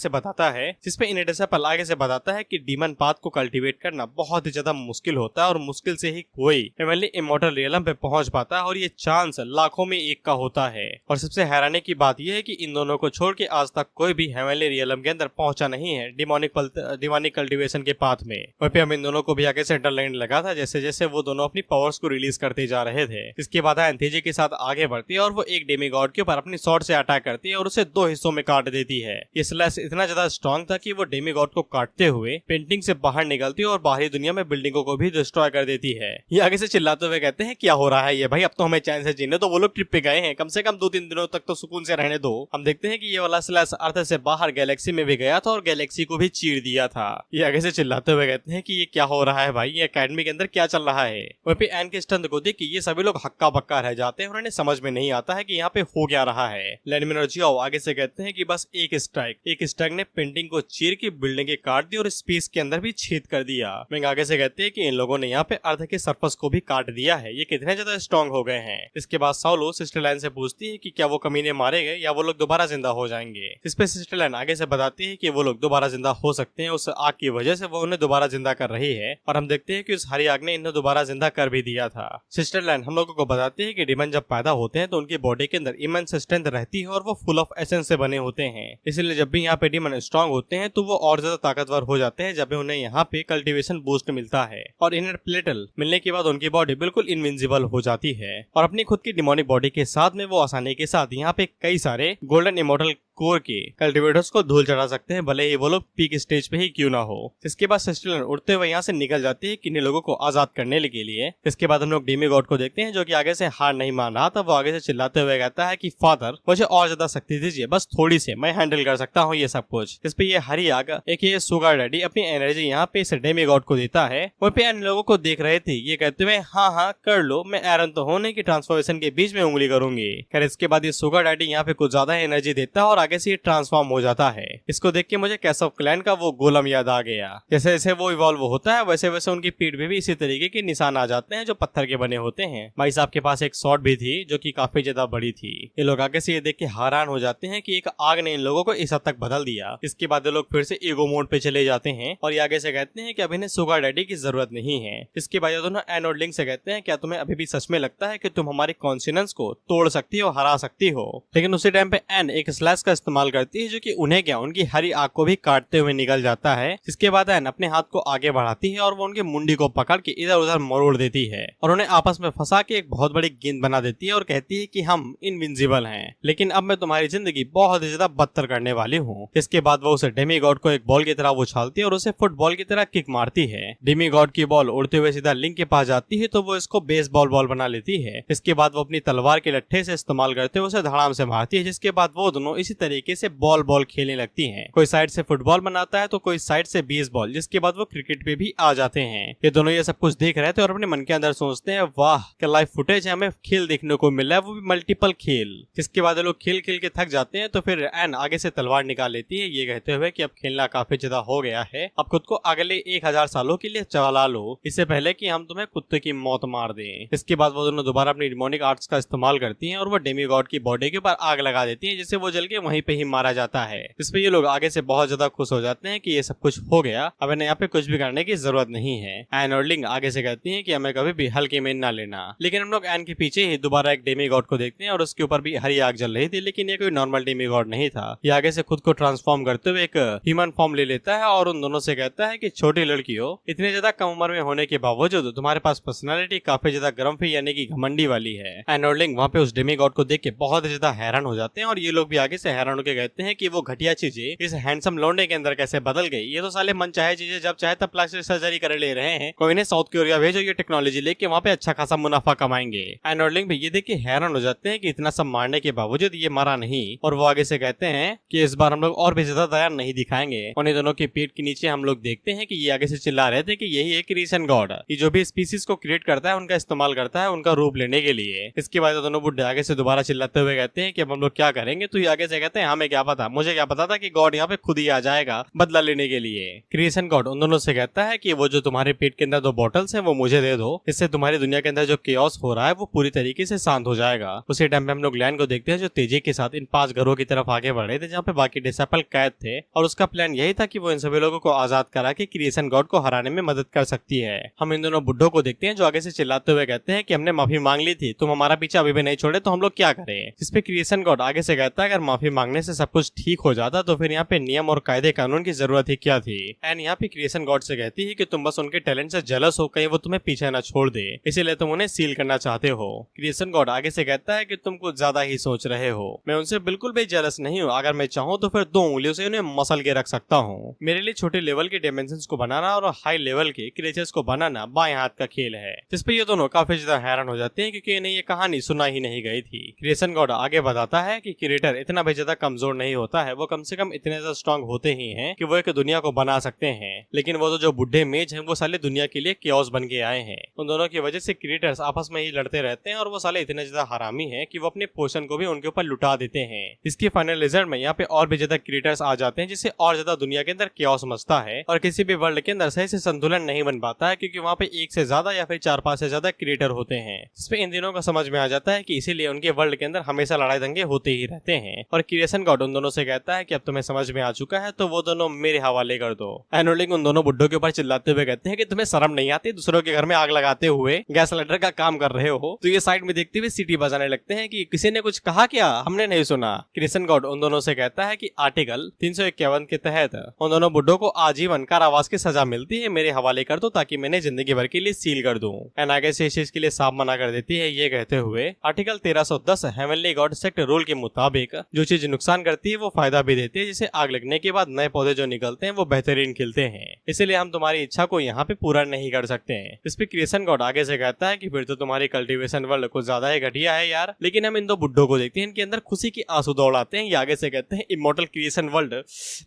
से बताता है कि डीमन पाथ को कल्टीवेट करना बहुत ही ज्यादा मुश्किल होता है और मुश्किल से ही कोई हेवनली इमॉर्टल रियलम पे पहुंच पाता है और ये चांस लाखों में एक का होता है। और सबसे हैरानी की बात यह है कि इन दोनों को छोड़ के आज तक कोई भी हेवनली रियलम के अंदर पहुंचा नहीं है डिमोनिक कल्टीवेशन के पाथ में। वहीं पे हम इन दोनों को भी आगे से डर लगने लगा था जैसे जैसे वो दोनों अपनी पावर्स को रिलीज करते जा रहे थे। इसके बाद तेजी के साथ आगे बढ़ती है और वो एक डेमीगॉड के ऊपर अपनी स्वॉर्ड से अटैक करती है और उसे दो हिस्सों में काट देती है। ये स्लैश इतना ज्यादा स्ट्रॉन्ग था कि वो डेमीगॉड को काटते हुए पेंटिंग से बाहर निकलती है और बाहरी दुनिया में बिल्डिंगों को भी डिस्ट्रॉय कर देती है। ये आगे से चिल्लाते हुए कहते हैं क्या हो रहा है ये भाई, अब तो हमें चैन से जीने दो, वो लोग ट्रिप पे गए हैं, कम से कम 2-3 दिनों तक तो सुकून से रहने दो। हम देखते हैं कि ये वाला स्लैश अर्थ से बाहर गैलेक्सी में भी गया था और गैलेक्सी को भी चीर दिया था। ये आगे से चिल्लाते हुए कहते हैं कि ये क्या हो रहा है भाई, ये एकेडमी के अंदर क्या चल रहा है। वहीं पे एन के स्ट्रेंथ को देख के ये सभी लोग हक्का बक्का रह जाते हैं और उन्हें समझ में नहीं आता है कि यहाँ पे हो क्या रहा है। लैनमिन और जियाओ आगे से कहते हैं कि बस एक स्ट्राइक ने पेंटिंग को चीर के बिल्डिंग के काट दी और स्पेस के अंदर भी छेद कर दिया। मैं आगे से कहते हैं कि इन लोगों ने यहाँ पे अर्थ के सरफेस को भी काट दिया है, ये कितने ज्यादा स्ट्रॉन्ग हो गए हैं। इसके बाद साउलो सिस्टर लाइन से पूछती है कि क्या वो कमीने मारे गए या वो लोग दोबारा जिंदा हो जाएंगे। इस पे सिस्टर लाइन आगे से बताती है कि वो लोग दोबारा जिंदा हो सकते हैं, उस आग की वजह से वो उन्हें दोबारा जिंदा कर रही है और हम देखते हैं कि उस हरी आग ने इन्हें दोबारा जिंदा कर भी दिया था। सिस्टर लाइन हम लोगों को बताती है कि डीमन जब पैदा होते हैं तो उनकी बॉडी के अंदर इमेंस स्ट्रेंथ रहती है और वो फुल ऑफ एसेंस से बने होते हैं, इसलिए जब भी यहाँ पे डीमन स्ट्रॉन्ग होते हैं तो वो और ज्यादा ताकतवर हो जाते हैं जब भी उन्हें यहाँ पे कल्टीवेशन बूस्ट मिलता है। और इनर प्लेटल मिलने के बाद उनकी बॉडी बिल्कुल इनविंसिबल हो जाती है और अपनी खुद की डिमोनिक बॉडी के साथ में वो आसानी के साथ यहाँ पे कई सारे गोल्डन इमॉर्टल कोर के कल्टीवेटर्स को धूल चढ़ा सकते हैं, भले ही वो लोग पीक स्टेज पे ही क्यों ना हो। इसके बाद सिस्टर उड़ते हुए यहाँ से निकल जाती है किन्हीं लोगों को आजाद करने के लिए। इसके बाद हम लोग डेमीगॉड को देखते हैं जो कि आगे से हार नहीं मान रहा था। वो आगे से चिल्लाते हुए कहता है कि फादर मुझे और ज्यादा शक्ति दीजिए, बस थोड़ी सी, मैं हैंडल कर सकता हूँ ये सब कुछ। इस पे ये हरी आग एक ये सुगर डैडी अपनी एनर्जी यहाँ पे इस डेमीगॉड को देता है। वहीं पे इन लोगों को देख रहे थे, ये कहते हुए हाँ कर लो, मैं एरन तो होने की ट्रांसफॉर्मेशन के बीच में उंगली करूंगी। खैर इसके बाद ये सुगर डैडी यहाँ पे कुछ ज्यादा एनर्जी देता है और आगे से ये ट्रांसफॉर्म हो जाता है। इसको देख के मुझे कैस ऑफ क्लैन का वो गोलम याद आ गया। जैसे जैसे वो इवॉल्व होता है वैसे वैसे उनकी पीठ में भी इसी तरीके के निशान आ जाते हैं जो पत्थर के बने होते हैं। भाई साहब के पास एक शॉट भी थी जो कि काफी ज्यादा बड़ी थी। ये लोग आगे से ये देख के हैरान हो जाते हैं कि एक आग ने इन लोगों को इस हद तक बदल दिया। इसके बाद ये लोग फिर से ईगो मोड पे चले जाते हैं और ये आगे से कहते हैं कि अब इन्हें सुगर डैडी की जरूरत नहीं है। इसके बाद दोनों एन और लिंक से कहते हैं क्या तुम्हें अभी भी सच में लगता है कि तुम हमारी कॉन्शियस को तोड़ सकती हो, हरा सकती हो। लेकिन उसी टाइम पे एन एक स्लैश का इस्तेमाल करती है, जो कि उन्हें क्या उनकी हरी आग को भी काटते हुए निकल जाता है। जिसके बाद एन अपने हाथ को आगे बढ़ाती है और वो उनकी मुंडी को पकड़ के इधर उधर मरोड़ देती है और उन्हें आपस में फंसा के एक बहुत बड़ी गेंद बना देती है और कहती है कि हम इनविंसिबल हैं, लेकिन अब मैं तुम्हारी जिंदगी बहुत ही ज्यादा बदतर करने वाली हूँ। इसके बाद वो उसे डेमी गॉड को एक बॉल की तरह उछालती है और उसे फुटबॉल की तरह किक मारती है। डेमी गॉड की बॉल उड़ते हुए सीधा लिंक के पास जाती है तो वो इसको बेसबॉल बॉल बना लेती है। इसके बाद वो अपनी तलवार के लट्ठे से इस्तेमाल करते हुए उसे धड़ाम से मारती है, जिसके बाद वो दोनों इसी तरीके से बॉल बॉल खेलने लगती हैं। कोई साइड से फुटबॉल बनाता है तो कोई साइड से बेसबॉल, जिसके बाद वो क्रिकेट पे भी आ जाते हैं। ये दोनों ये सब कुछ देख रहे थे और अपने मन के अंदर सोचते हैं, वाह क्या लाइव फुटेज है, हमें खेल देखने को मिल रहा है, वो भी मल्टीपल खेल। जिसके बाद लोग खेल खेल के थक जाते हैं तो फिर एन आगे से तलवार निकाल लेती है, ये कहते हुए कि अब खेलना काफी ज्यादा हो गया है, अब खुद को अगले 1000 सालों के लिए चला लो, इससे पहले कि हम तुम्हें कुत्ते की मौत मार दें। इसके बाद वो दोनों दोबारा अपनी डिमोनिक आर्ट्स का इस्तेमाल करती हैं और वो डेमी गॉड की बॉडी के ऊपर आग लगा देती हैं, जिससे वो जल के वहीं पे ही मारा जाता है। इस पे ये लोग आगे से बहुत ज्यादा खुश हो जाते हैं कि ये सब कुछ हो गया, अब इन्हें यहाँ पे कुछ भी करने की जरूरत नहीं है। एन और लिंग आगे से कहती हैं कि हमें कभी भी हल्के में न लेना, लेकिन हम लोग एन के पीछे ही दोबारा एक डेमी गॉड को देखते हैं और उसके ऊपर भी हरी आग जल रही थी, लेकिन ये कोई नॉर्मल डेमी गॉड नहीं था। ये आगे से खुद को ट्रांसफॉर्म करते हुए एक ह्यूमन फॉर्म ले लेता है और उन दोनों से कहता है कि छोटी लड़कियों, इतने ज्यादा कम उम्र में होने के बावजूद तुम्हारे पास पर्सनालिटी काफी ज्यादा गर्म फी यानी कि घमंडी वाली है। एन और लिंग वहाँ पे उस डेमी गॉड को देख के बहुत ज्यादा हैरान हो जाते हैं और ये लोग भी आगे से हैरान होकर कहते हैं कि वो घटिया चीजें इस हैंडसम लौंडे के अंदर कैसे बदल गई, ये तो साले मन चाहे चीजें जब चाहे तब प्लास्टिक सर्जरी कर ले रहे हैं, कोई इन्हें साउथ कोरिया भेजो, ये टेक्नोलॉजी लेके वहाँ पे अच्छा खासा मुनाफा कमाएंगे। एन और लिंग भी ये देख के हैरान हो जाते हैं कि इतना सब मारने के बावजूद ये मरा नहीं, और वो आगे से कहते हैं कि इस बार हम लोग और भी ज्यादा दया नहीं दिखाएंगे। उन्हें दोनों के पेट के नीचे हम लोग देखते हैं कि ये आगे से चिल्ला रहे थे कि यही एक क्रिएशन गॉड, ये जो भी स्पीसीज को क्रिएट करता है उनका इस्तेमाल करता है उनका रूप लेने के लिए। इसके बाद दोनों बुड्ढे आगे से दोबारा चिल्लाते हुए कहते हैं कि अब हम लोग क्या करेंगे, तो ये आगे से कहते हैं हमें क्या पता, मुझे क्या पता था कि गॉड यहाँ पे खुद ही आ जाएगा बदला लेने के लिए। क्रिएशन गॉड उन दोनों से कहता है कि वो जो तुम्हारे पेट के अंदर 2 बॉटल्स हैं वो मुझे दे दो, इससे तुम्हारी दुनिया के अंदर जो केओस हो रहा है वो पूरी तरीके से शांत हो जाएगा। उसी टाइम पे हम लोग लैन को देखते हैं जो तेजी के साथ इन 5 घरों की तरफ आगे बढ़ रहे थे जहाँ पे बाकी डिसेबल कैद थे, और उसका प्लान यही था कि वो इन सभी लोगों को आजाद करा के क्रिएशन गॉड को हराने में मदद कर सकती है। हम इन दोनों बुड्ढों को देखते हैं जो आगे से चिल्लाते हुए कहते हैं कि हमने माफी मांग ली थी, तुम हमारा पीछा अभी भी नहीं छोड़े तो हम लोग क्या करें। इस पे क्रिएशन गॉड आगे से कहता है अगर माफी मांगने से सब कुछ ठीक हो जाता तो फिर यहाँ पे नियम और कायदे कानून की जरूरत ही क्या थी। एंड यहाँ पे क्रिएशन गॉड से कहती है कि तुम बस उनके टैलेंट से जेलस हो, कहीं वो तुम्हें पीछे न छोड़ दे, इसीलिए तुम उन्हें सील करना चाहते हो। क्रिएशन गॉड आगे से कहता है कि तुम कुछ ज्यादा ही सोच रहे हो, मैं उनसे बिल्कुल भी जेलस नहीं हूँ, अगर मैं चाहूँ तो फिर 2 उंगलियों से उन्हें मसल के रख सकता हूँ। मेरे लिए छोटे लेवल के डायमेंशंस को बनाना और हाई लेवल के क्रिएचर्स को बनाना बाएं हाथ का खेल है। जिस पे ये दोनों काफी ज्यादा हैरान हो जाते हैं क्योंकि इन्हें ये कहानी सुना ही नहीं गई थी। क्रिएशन गॉड आगे बताता है कि क्रिएटर इतना भी ज्यादा कमजोर नहीं होता है, वो कम से कम इतने ज्यादा स्ट्रॉन्ग होते ही हैं कि वो एक दुनिया को बना सकते हैं, लेकिन वो तो जो बुढ़े मेज हैं वो साले दुनिया के लिए केओस बन के आए हैं। उन दोनों की वजह से क्रिएटर्स आपस में ही लड़ते रहते हैं और वो साले इतने ज्यादा हरामी हैं कि वो अपने पोषण को भी उनके ऊपर लुटा देते हैं। इसकी फाइनल रिजल्ट में यहाँ पे और भी ज्यादा क्रिएटर्स आ जाते हैं जिससे और ज्यादा दुनिया के अंदर केओस मचता है और किसी भी वर्ल्ड के अंदर सही से संतुलन नहीं बन पाता है क्योंकि वहाँ पे 1 से ज्यादा या फिर 4-5 से ज्यादा क्रिएटर होते हैं। इसमें इन दिनों का समझ में आ जाता है कि इसीलिए उनके वर्ल्ड के अंदर हमेशा लड़ाई दंगे होते ही रहते हैं। और क्रिएशन गॉड उन दोनों से कहता है कि अब तुम्हें समझ में आ चुका है तो वो दोनों मेरे हवाले कर दो। एनोलिंग उन दोनों बुड्ढों के ऊपर चिल्लाते हुए कहते हैं कि तुम्हें शर्म नहीं आती, दूसरों के घर में आग लगाते हुए गैस सिलेंडर का काम कर रहे हो। तो ये साइड में देखते हुए सीटी बजाने लगते हैं कि किसी ने कुछ कहा क्या, हमने नहीं सुना। क्रिएशन गॉड उन दोनों से कहता है कि आर्टिकल 351 के तहत उन दोनों बुड्ढों को आजीवन कारावास की सजा मिलती है, मेरे हवाले कर दो ताकि मैंने जिंदगी भर के लिए सील कर दूं। एंड आगे से इस चीज के लिए साफ मना कर देती है, ये कहते हुए article 1310 heavenly God sect rule के मुताबिक जो चीज नुकसान करती है वो फायदा भी देती है, जिसे आग लगने के बाद नए पौधे जो निकलते हैं वो बेहतरीन खिलते हैं, इसलिए हम तुम्हारी इच्छा को यहाँ पे पूरा नहीं कर सकते हैं। इस पे क्रिएशन गॉड आगे से कहता है कि फिर तो तुम्हारी कल्टीवेशन वर्ल्ड कुछ ज्यादा ही घटिया है यार। लेकिन हम इन 2 बुड्ढों को देखते हैं, इनके अंदर खुशी की आंसू दौड़ाते हैं। ये आगे से कहते हैं इमॉर्टल क्रिएशन वर्ल्ड,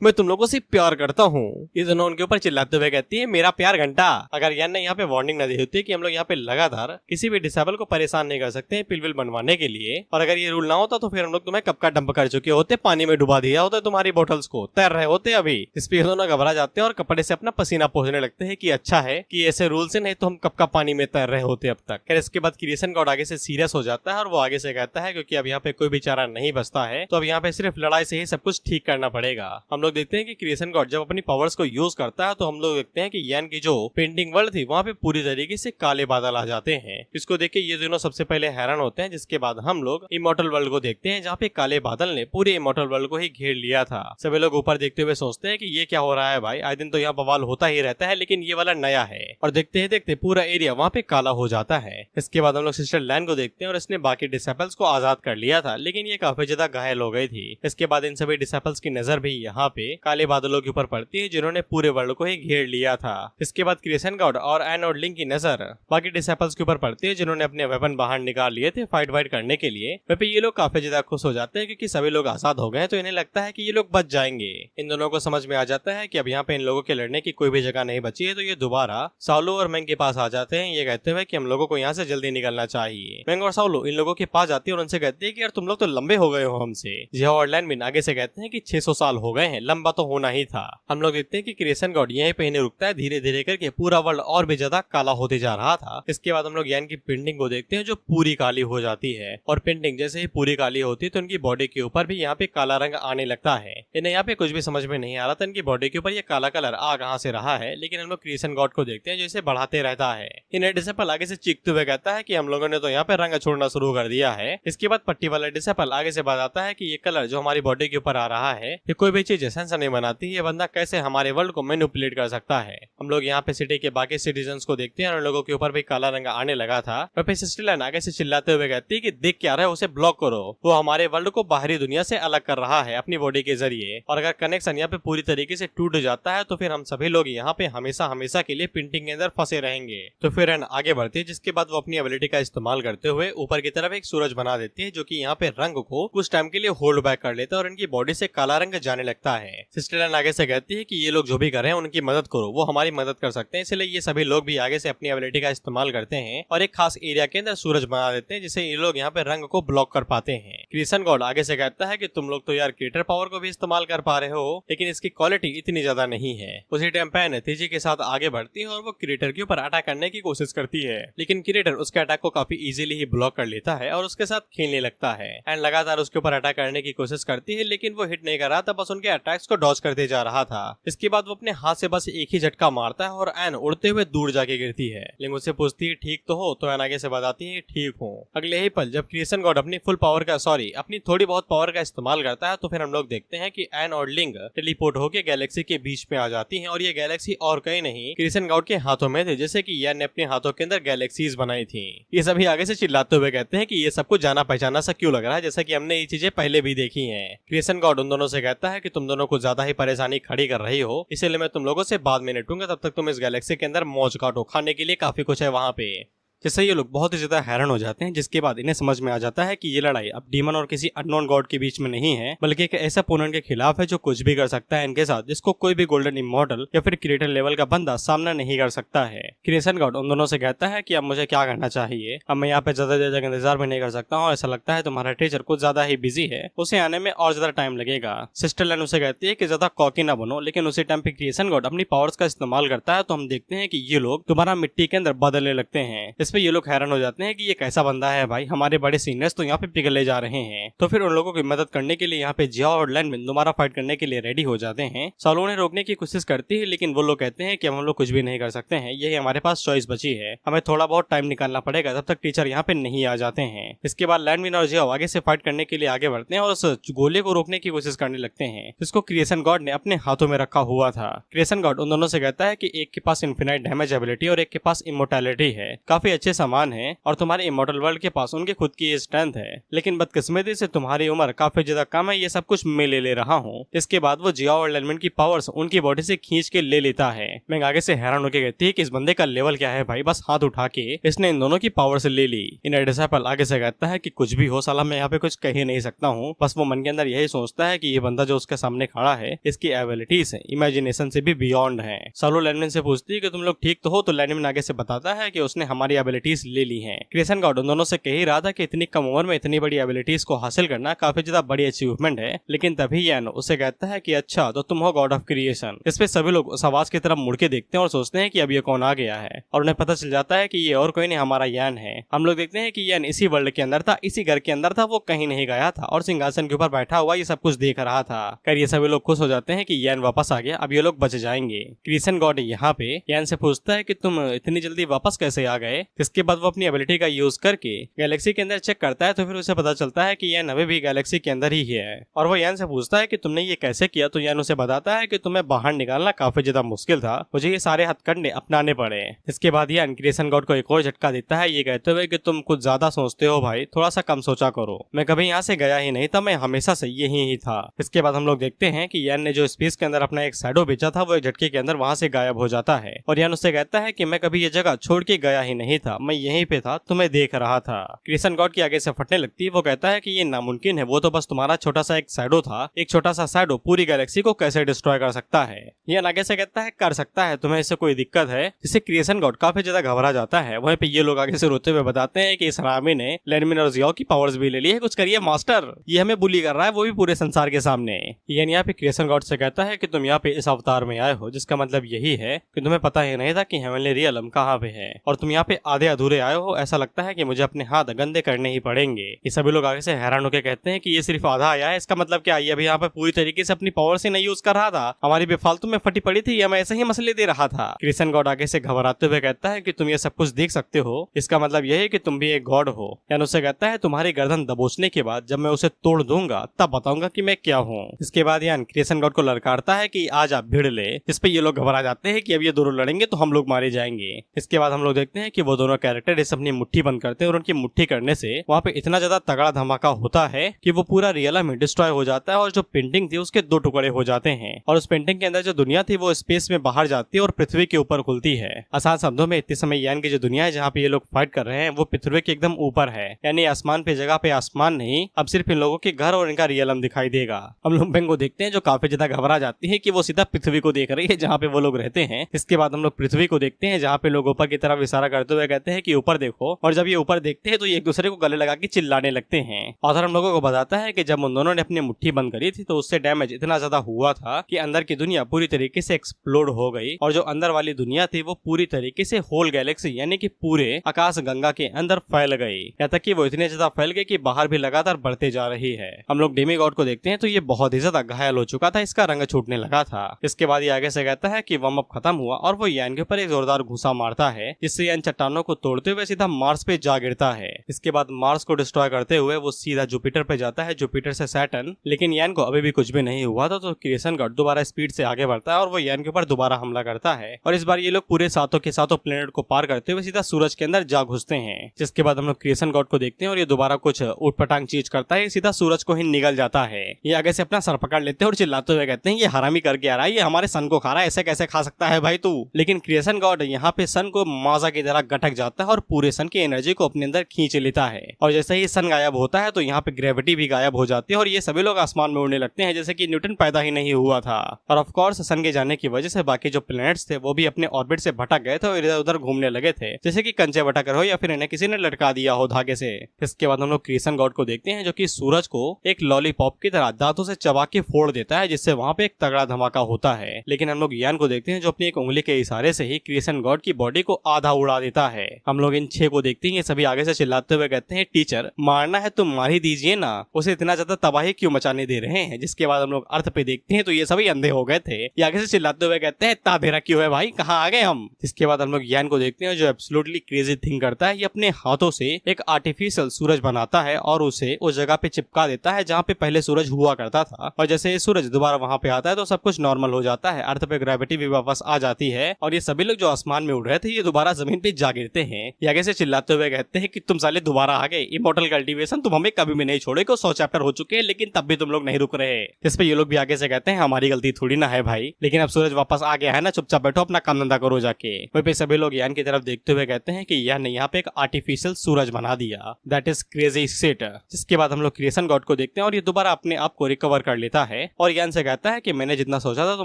मैं तुम लोगों से प्यार करता हूँ। ये दोनों उनके ऊपर चिल्लाते हुए कहती है मेरा प्यार घंटा। अगर यार ने यहाँ पे वार्निंग न दी होती कि हम लोग यहाँ पे लगातार किसी भी डिसेबल को परेशान नहीं कर सकते हैं पिलविल बनवाने के लिए, और अगर ये रूल ना होता तो फिर हम लोग तुम्हें कब का डंप कर चुके होते, पानी में डुबा दिया होता तुम्हारी बोटल्स को, तैर रहे होते अभी। इस पे दोनों घबरा जाते हैं और कपड़े से अपना पसीना पोंछने लगते हैं कि अच्छा है कि ऐसे रूल से, नहीं तो हम कब का पानी में तैर रहे होते अब तक। फिर इसके बाद क्रिएशन गॉड आगे से सीरियस हो जाता है और वो आगे से कहता है क्योंकि अब यहाँ पे कोई भी चारा नहीं बचता है तो अब यहाँ पे सिर्फ लड़ाई से ही सब कुछ ठीक करना पड़ेगा। हम लोग देखते हैं कि क्रिएशन गॉड जब अपनी पावर्स को यूज करता है तो हम लोग देखते हैं कि यान की जो पेंटिंग वर्ल्ड थी वहाँ पे पूरी तरीके से काले बादल आ जाते हैं। इसको देख के ये दोनों सबसे पहले हैरान होते हैं, जिसके बाद हम लोग इमॉर्टल वर्ल्ड को देखते हैं जहाँ पे काले बादल ने पूरे इमॉर्टल वर्ल्ड को ही घेर लिया था। सभी लोग ऊपर देखते हुए सोचते हैं कि ये क्या हो रहा है भाई, आए दिन तो यहाँ बवाल होता ही रहता है, लेकिन ये वाला नया है। और देखते ही देखते पूरा एरिया वहाँ पे काला हो जाता है। इसके बाद हम लोग सिस्टर लैन को देखते हैं और इसने बाकी डिसेबल्स को आजाद कर लिया था, लेकिन ये काफी ज्यादा घायल हो गई थी। इसके बाद इन सभी डिसेबल्स की नजर भी यहाँ पे काले बादलों के ऊपर पड़ती है जिन्होंने पूरे वर्ल्ड को ही घेर लिया था। इसके बाद क्रिएशन गॉड और एन और लिंक की नजर बाकी डिसेबल्स के ऊपर पड़ती है जिन्होंने अपने वेपन बाहर निकाल लिए थे फाइट वाइट करने के लिए। वहाँ पे ये लोग काफी ज्यादा खुश हो जाते हैं क्योंकि सभी लोग आजाद हो गए, तो इन्हें लगता है कि ये लोग बच जाएंगे। इन दोनों को समझ में आ जाता है कि अब यहाँ पे इन लोगों के लड़ने की कोई भी जगह नहीं बची है, तो ये दोबारा साउलो और मेंग के पास आ जाते हैं, ये कहते हुए कि हम लोगों को यहाँ से जल्दी निकलना चाहिए। मेंग और साउलो इन लोगों के पास जाती है और उनसे कहते हैं कि यार तुम लोग तो लंबे हो गए हो हमसे। जिया और लैनमिन आगे से कहते हैं कि 600 साल हो गए हैं, लंबा तो होना ही था। हम लोग देखते हैं कि क्रिएशन गॉड यहीं पे इन्हें रुकता है, धीरे धीरे करके पूरा वर्ल्ड और भी ज्यादा काला होते जा रहा था। इसके बाद हम लोग यान की पेंटिंग को देखते हैं जो पूरी काली हो जाती है, और पेंटिंग जैसे ही पूरी काली होती है तो उनकी बॉडी के ऊपर भी यहाँ पे काला रंग आने लगता है। इन्हें यहाँ पे कुछ भी समझ में नहीं आ रहा था इनकी बॉडी के ऊपर ये काला कलर आ कहाँ से रहा है, लेकिन हम लोग क्रिएशन गॉड को देखते हैं जो इसे बढ़ाते रहता है। इन्हें डिसेपल आगे से चीखते हुए कहता है कि हम लोगों ने तो यहाँ पे रंग छोड़ना शुरू कर दिया है। इसके बाद पट्टी वाला डिसेपल आगे से बताता है कि ये कलर जो हमारी बॉडी के ऊपर आ रहा है ये कोई भी चीज सेंस नहीं बनाती, ये बंदा कैसे हमारे वर्ल्ड को मैनिपुलेट कर सकता है। हम लोग यहाँ पे सिटी के बाकी सिटीजन्स को देखते हैं और उन लोगों के ऊपर भी काला रंग आने लगा था। वह सिस्टर लैन आगे से चिल्लाते हुए कहती है कि देख क्या रहा है, उसे ब्लॉक करो, वो हमारे वर्ल्ड को बाहरी दुनिया से अलग कर रहा है अपनी बॉडी के जरिए, और अगर कनेक्शन यहाँ पे पूरी तरीके से टूट जाता है तो फिर हम सभी लोग यहाँ पे हमेशा हमेशा के लिए पेंटिंग के अंदर फंसे रहेंगे। तो फिर एन आगे बढ़ती है, जिसके बाद वो अपनी एबिलिटी का इस्तेमाल करते हुए ऊपर की तरफ एक सूरज बना देती है जो कि यहाँ पे रंग को कुछ टाइम के लिए होल्ड बैक कर लेता है और इनकी बॉडी से काला रंग जाने लगता है। सिस्टर लैन आगे से कहती है कि ये लोग जो भी कर रहे हैं उनकी मदद करो, वो हमारी मदद कर सकते हैं, इसलिए ये सभी लोग भी आगे से अपनी एबिलिटी का इस्तेमाल करते हैं और एक खास एरिया के अंदर सूरज बना देते हैं जिससे ये लोग यहाँ पे रंग को ब्लॉक कर पाते हैं। क्रिएशन गॉड आगे से कहता है कि तुम लोग तो यार क्रिएटर पावर को भी इस्तेमाल कर पा रहे हो, लेकिन इसकी क्वालिटी इतनी ज्यादा नहीं है। उसी टाइम पैन तेजी के साथ आगे बढ़ती है और वो क्रिएटर के ऊपर अटैक करने की कोशिश करती है, लेकिन क्रिएटर उसके अटैक को काफी इजीली ही ब्लॉक कर लेता है और उसके साथ खेलने लगता है। एंड लगातार उसके ऊपर अटैक करने की कोशिश करती है, लेकिन वो हिट नहीं कर रहा था, बस उनके अटैक्स को डॉज करते जा रहा था। इसके बाद वो अपने हाथ से बस एक ही झटका मारता है और एन उड़ते हुए दूर जाके गिरती है। लिंग उससे पूछती है ठीक तो हो, तो एन आगे से बताती है ठीक हूँ। अगले ही पल जब क्रिएशन गॉड अपनी फुल पावर का अपनी थोड़ी बहुत पावर का इस्तेमाल करता है, तो फिर हम लोग देखते हैं कि एन और लिंग टेलीपोर्ट होकर गैलेक्सी के बीच में आ जाती है, और ये गैलेक्सी और कहीं नहीं क्रिएशन गॉड के हाथों में थे, जैसे कि यान ने अपने हाथों के अंदर गैलेक्सीज बनाई थी। ये सभी आगे से चिल्लाते हुए कहते हैं कि ये सब कुछ जाना पहचाना सा क्यों लग रहा है, जैसा कि हमने ये चीजें पहले भी देखी हैं। क्रिएशन गॉड उन दोनों से कहता है कि तुम दोनों को ज्यादा ही परेशानी खड़ी कर रही हो, इसलिए मैं तुम लोगों से बाद में निपटूंगा, तब तक तुम इस गैलेक्सी के अंदर मौज काटो, खाने के लिए काफी कुछ है वहाँ पे। जिससे ये लोग बहुत ही ज्यादा हैरान हो जाते हैं, जिसके बाद इन्हें समझ में आ जाता है कि ये लड़ाई अब डीमन और किसी अननोन गॉड के बीच में नहीं है, बल्कि एक ऐसा ओपोनेंट के खिलाफ है जो कुछ भी कर सकता है इनके साथ, जिसको कोई भी गोल्डन इमॉर्टल या फिर क्रिएटर लेवल का बंदा सामना नहीं कर सकता है। क्रिएशन गॉड उन दोनों से कहता है कि अब मुझे क्या करना चाहिए, अब मैं यहाँ पे ज्यादा देर तक इंतजार भी नहीं कर सकता हूँ, ऐसा लगता है तुम्हारा टीचर कुछ ज्यादा ही बिजी है, उसे आने में और ज्यादा टाइम लगेगा। सिस्टर लैन उसे कहती है कि ज्यादा कॉकी ना बनो, लेकिन उसी टाइम पे क्रिएशन गॉड अपनी पावर्स का इस्तेमाल करता है, तो हम देखते हैं कि ये लोग तुम्हारा मिट्टी के अंदर बदलने लगते हैं। इस पे ये लोग हैरान हो जाते हैं कि ये कैसा बंदा है भाई, हमारे बड़े सीनियर्स तो यहाँ पे पिघले जा रहे हैं। तो फिर उन लोगों की मदद करने के लिए यहाँ पे जिया और लैनमिन दोबारा फाइट करने के लिए रेडी हो जाते हैं। सालो उन्हें रोकने की कोशिश करती है, लेकिन वो लोग कहते हैं कि हम लोग कुछ भी नहीं कर सकते हैं, यही हमारे पास चॉइस बची है, हमें थोड़ा बहुत टाइम निकालना पड़ेगा, तब तक टीचर यहाँ पे नहीं आ जाते हैं। इसके बाद लैनमिन और जिया आगे से फाइट करने के लिए आगे बढ़ते हैं और उस गोले को रोकने की कोशिश करने लगते हैं, जिसको क्रिएशन गॉड ने अपने हाथों में रखा हुआ था। क्रिएशन गॉड उन दोनों से कहता है कि एक के पास इन्फिनाइट डैमेज एबिलिटी और एक के पास इमोर्टैलिटी है, काफी अच्छे सामान है, और तुम्हारे इमोर्टल वर्ल्ड के पास उनकी खुद की स्ट्रेंथ है, लेकिन बदकिस्मती से तुम्हारी उम्र काफी ज्यादा कम है, ये सब कुछ मैं ले रहा हूँ। इसके बाद वो जिया और लैनमिन की पावर्स उनकी बॉडी से खींच के ले लेता है। मैं आगे से हैरान होकर कहती है कि इस बंदे का लेवल क्या है भाई, बस हाथ उठा के इसने इन दोनों की पावर से ले ली। इन डिसेबल आगे से कहता है कि कुछ भी हो साला, मैं यहाँ पे कुछ कह ही नहीं सकता हूँ, बस वो मन के अंदर यही सोचता है कि ये बंदा जो उसके सामने खड़ा है इसकी एबिलिटीज इमेजिनेशन से भी बियॉन्ड है। सालो लैनमिन से पूछती है कि तुम लोग ठीक तो हो, तो लैनमिन आगे से बताता है कि उसने हमारी एबिलिटीज ले ली है। क्रिएशन गॉड उन दोनों से कह ही रहा था कि इतनी कम उम्र में इतनी बड़ी एबिलिटीज को हासिल करना काफी ज्यादा बड़ी अचीवमेंट है, लेकिन तभी यान उसे कहता है कि अच्छा तो तुम हो गॉड ऑफ क्रिएशन। इस पे सभी लोग उस आवाज की तरफ मुड़ के देखते हैं और सोचते हैं कि अब ये कौन आ गया है, और उन्हें पता चल जाता है कि ये और कोई नहीं हमारा यान है। हम लोग देखते हैं कि यान इसी वर्ल्ड के अंदर था, इसी घर के अंदर था, वो कहीं नहीं गया था और सिंहासन के ऊपर बैठा हुआ ये सब कुछ देख रहा था। कर ये सभी लोग खुश हो जाते हैं कि यान वापस आ गया, अब ये लोग बच जाएंगे। क्रिएशन गॉड यहाँ पे यान से पूछता है कि तुम इतनी जल्दी वापस कैसे आ गए, इसके बाद वो अपनी एबिलिटी का यूज करके गैलेक्सी के अंदर चेक करता है, तो फिर उसे पता चलता है कि यान अभी भी गैलेक्सी के अंदर ही है। और वो यान से पूछता है कि तुमने ये कैसे किया, तो यान उसे बताता है कि तुम्हें बाहर निकालना काफी ज्यादा मुश्किल था, मुझे ये सारे हथकंडे अपनाने पड़े। इसके बाद यान क्रिएशन गॉड को एक और झटका देता है, ये कहते हुए कि तुम कुछ ज्यादा सोचते हो भाई, थोड़ा सा कम सोचा करो, मैं कभी यहाँ से गया ही नहीं था, मैं हमेशा से यही ही था। इसके बाद हम लोग देखते हैं कि यान ने जो स्पेस के अंदर अपना एक शैडो बेचा था वो एक झटके के अंदर वहां से गायब हो जाता है। और यान उससे कहता है कि मैं कभी ये जगह छोड़ के गया ही नहीं था, मैं यहीं पे था, तुम्हें देख रहा था। क्रिएशन गॉड की आगे से फटने लगती है। वो कहता है कि ये नामुमकिन है, वो तो बस तुम्हारा छोटा सा एक शैडो था, एक छोटा सा शैडो पूरी गैलेक्सी को कैसे डिस्ट्रॉय कर सकता है। यान आगे से कहता है कर सकता है, तुम्हें इससे कोई दिक्कत है, जिससे क्रिएशन गॉड काफी ज्यादा घबरा जाता है। वहीं पे ये लोग आगे से रोते हुए बताते हैं कि इस हरामी ने लैंडमैन और जियाओ की पावर्स भी ले ली है, कुछ करिए मास्टर, ये हमें बुली कर रहा है, वो भी पूरे संसार के सामने। यानी यहाँ पे क्रिएशन गॉड से कहता है कि तुम यहाँ पे इस अवतार में आए हो, जिसका मतलब यही है कि तुम्हें पता ही नहीं था कि हेवनली रियलम कहाँ पे है, और तुम यहाँ पे आधे अधूरे आए हो, ऐसा लगता है कि मुझे अपने हाथ गंदे करने ही पड़ेंगे। ये सभी लोग आगे से हैरान होकर कहते हैं कि ये सिर्फ आधा आया है, इसका मतलब क्या, ये अभी यहाँ पे पूरी तरीके से अपनी पावर से नहीं यूज कर रहा था, हमारी बेफालतू में फटी पड़ी थी, या मैं ऐसे ही मसले दे रहा था। क्रिएशन गॉड आगे से घबराते हुए कहता है कि तुम ये सब कुछ देख सकते हो, इसका मतलब यह है कि तुम भी एक गॉड हो। यानी उससे कहता है तुम्हारी गर्दन दबोचने के बाद जब मैं उसे तोड़ दूंगा तब बताऊंगा कि मैं क्या हूँ। इसके बाद यान क्रिएशन गॉड को ललकारता है कि आज आप भिड़ ले। इस पे ये लोग घबरा जाते हैं कि अब ये दोनों लड़ेंगे तो हम लोग मारे जाएंगे। इसके बाद हम लोग देखते हैं कि वो दोनों कैरेक्टर इस अपनी मुट्ठी बंद करते हैं और उनकी मुट्ठी करने से वहाँ पे इतना ज्यादा तगड़ा धमाका होता है कि वो पूरा रियला में डिस्ट्रॉय हो जाता है और जो पेंटिंग थी उसके दो टुकड़े हो जाते हैं और उस पेंटिंग के अंदर जो दुनिया थी वो स्पेस में बाहर जाती है और पृथ्वी के ऊपर खुलती है। आसान शब्दों में इतने समय यान की जो दुनिया है जहाँ पे ये लोग फाइट कर रहे हैं वो पृथ्वी के एकदम ऊपर है, यानी आसमान पे जगह पे आसमान नहीं, अब सिर्फ इन लोगों के घर और इनका रियलम दिखाई देगा। हम लोग बेंग को देखते हैं जो काफी ज्यादा घबरा जाती है कि वो सीधा पृथ्वी को देख रही है जहाँ पे वो लोग रहते हैं। इसके बाद हम लोग पृथ्वी को देखते हैं जहाँ पे लोग ऊपर की तरफ इशारा करते हुए कहते हैं कि ऊपर देखो, और जब ये ऊपर देखते हैं तो ये एक दूसरे को गले लगा के चिल्लाने लगते हैं। ऑथर हम लोगों को बताता है कि जब उन दोनों ने अपनी मुट्ठी बंद करी थी तो उससे डैमेज इतना ज्यादा हुआ था कि अंदर की दुनिया पूरी तरीके से एक्सप्लोड हो गई और जो अंदर वाली दुनिया थी वो पूरी तरीके से होल गैलेक्सी यानी कि पूरे आकाश गंगा के अंदर फैल गई, यहाँ तक कि वो इतने ज्यादा फैल गई कि बाहर भी लगातार बढ़ते जा रही है। हम लोग डेमीगॉड को देखते हैं तो ये बहुत ही ज्यादा घायल हो चुका था, इसका रंग छूटने लगा था। इसके बाद ये आगे से कहता है कि वार्म अप खत्म हुआ और वो यान के ऊपर एक जोरदार घुसा मारता है जिससे यान चट्टानों को तोड़ते हुए सीधा मार्स पे जा गिरता है। इसके बाद मार्स को डिस्ट्रॉय करते हुए वो सीधा जुपिटर पे जाता है, जुपिटर से सैटर्न, लेकिन यान को अभी भी कुछ भी नहीं हुआ था तो क्रिएशन गॉड दोबारा स्पीड से आगे बढ़ता है और वो यान के ऊपर दोबारा हमला करता है और इस बार ये लोग पूरे सातों के सातों प्लेनेट को पार करते हुए सीधा सूरज के अंदर जा घुसते हैं। जिसके बाद हम लोग क्रिएशन गॉड को देखते हैं और ये दोबारा कुछ उठपटांग चीज करता है, सीधा सूरज को ही निगल जाता है। ये आगे से अपना सर पकड़ लेते हैं और चिल्लाते हुए कहते हैं ये हरामी करके आ रहा है, ये हमारे सन को खा रहा है, ऐसे कैसे खा सकता है भाई तू। लेकिन क्रिएशन गॉड यहाँ पे सन को माजा की तरह गटक जाता है और पूरे सन की एनर्जी को अपने अंदर खींच लेता है और जैसे ही सन गायब होता है तो यहाँ पे ग्रेविटी भी गायब हो जाती है और ये सभी लोग आसमान में उड़ने लगते हैं जैसे कि न्यूटन पैदा ही नहीं हुआ था। और ऑफ कोर्स सन के जाने की वजह से बाकी जो प्लैनेट्स थे वो भी अपने ऑर्बिट से भटक गए थे और इधर उधर घूमने लगे थे जैसे कि कंचे भटक रहे हो या फिर इन्हें किसी ने लटका दिया हो धागे से। इसके बाद हम लोग क्रिएशन गॉड को देखते हैं जो कि सूरज को एक लॉलीपॉप की तरह दांतों से चबा के फोड़ देता है जिससे वहाँ पे एक तगड़ा धमाका होता है। लेकिन हम लोग यान को देखते हैं जो अपनी एक उंगली के इशारे से ही क्रिएशन गॉड की बॉडी को आधा उड़ा देता है। हम लोग इन 6 को देखते हैं, ये सभी आगे से चिल्लाते हुए कहते हैं टीचर मारना है तो मार ही दीजिए ना, उसे इतना ज्यादा तबाही क्यों मचाने दे रहे हैं। जिसके बाद हम लोग अर्थ पे देखते हैं तो ये सभी अंधे हो गए थे, ये आगे से चिल्लाते हुए कहते हैं इतना अंधेरा क्यों है भाई, कहाँ आ गए हम। इसके बाद हम लोग यान को देखते हैं जो एब्सोल्युटली क्रेजी थिंग करता है, ये अपने हाथों से एक आर्टिफिशियल सूरज बनाता है और उसे उस जगह पे चिपका देता है जहाँ पे पहले सूरज हुआ करता था और जैसे ये सूरज दोबारा वहाँ पे आता है तो सब कुछ नॉर्मल हो जाता है, अर्थ पे ग्रेविटी भी वापस आ जाती है और ये सभी लोग जो आसमान में उड़ रहे थे ये दोबारा जमीन पे जा गिरते हैं। ये आगे से चिल्लाते हुए कहते हैं कि तुम साले दोबारा आ गए, इमॉर्टल कल्टीवेशन तुम हमें कभी भी नहीं छोड़ेगे, 100 चैप्टर हो चुके हैं लेकिन तब भी तुम लोग नहीं रुक रहे। इस पे ये लोग भी आगे से कहते हैं हमारी गलती थोड़ी ना है भाई, लेकिन अब सूरज वापस आ गया है ना, चुपचाप बैठो अपना काम धंधा करो जाके। वहीं पे सभी लोग यान की तरफ देखते हुए कहते हैं कि यान ने यहाँ पे एक आर्टिफिशियल सूरज बना दिया, दैट इज क्रेजी शिट। जिसके बाद हम लोग क्रिएशन गॉड को देखते हैं और ये दोबारा अपने आप को रिकवर कर लेता है और यान से कहता है कि मैंने जितना सोचा था तो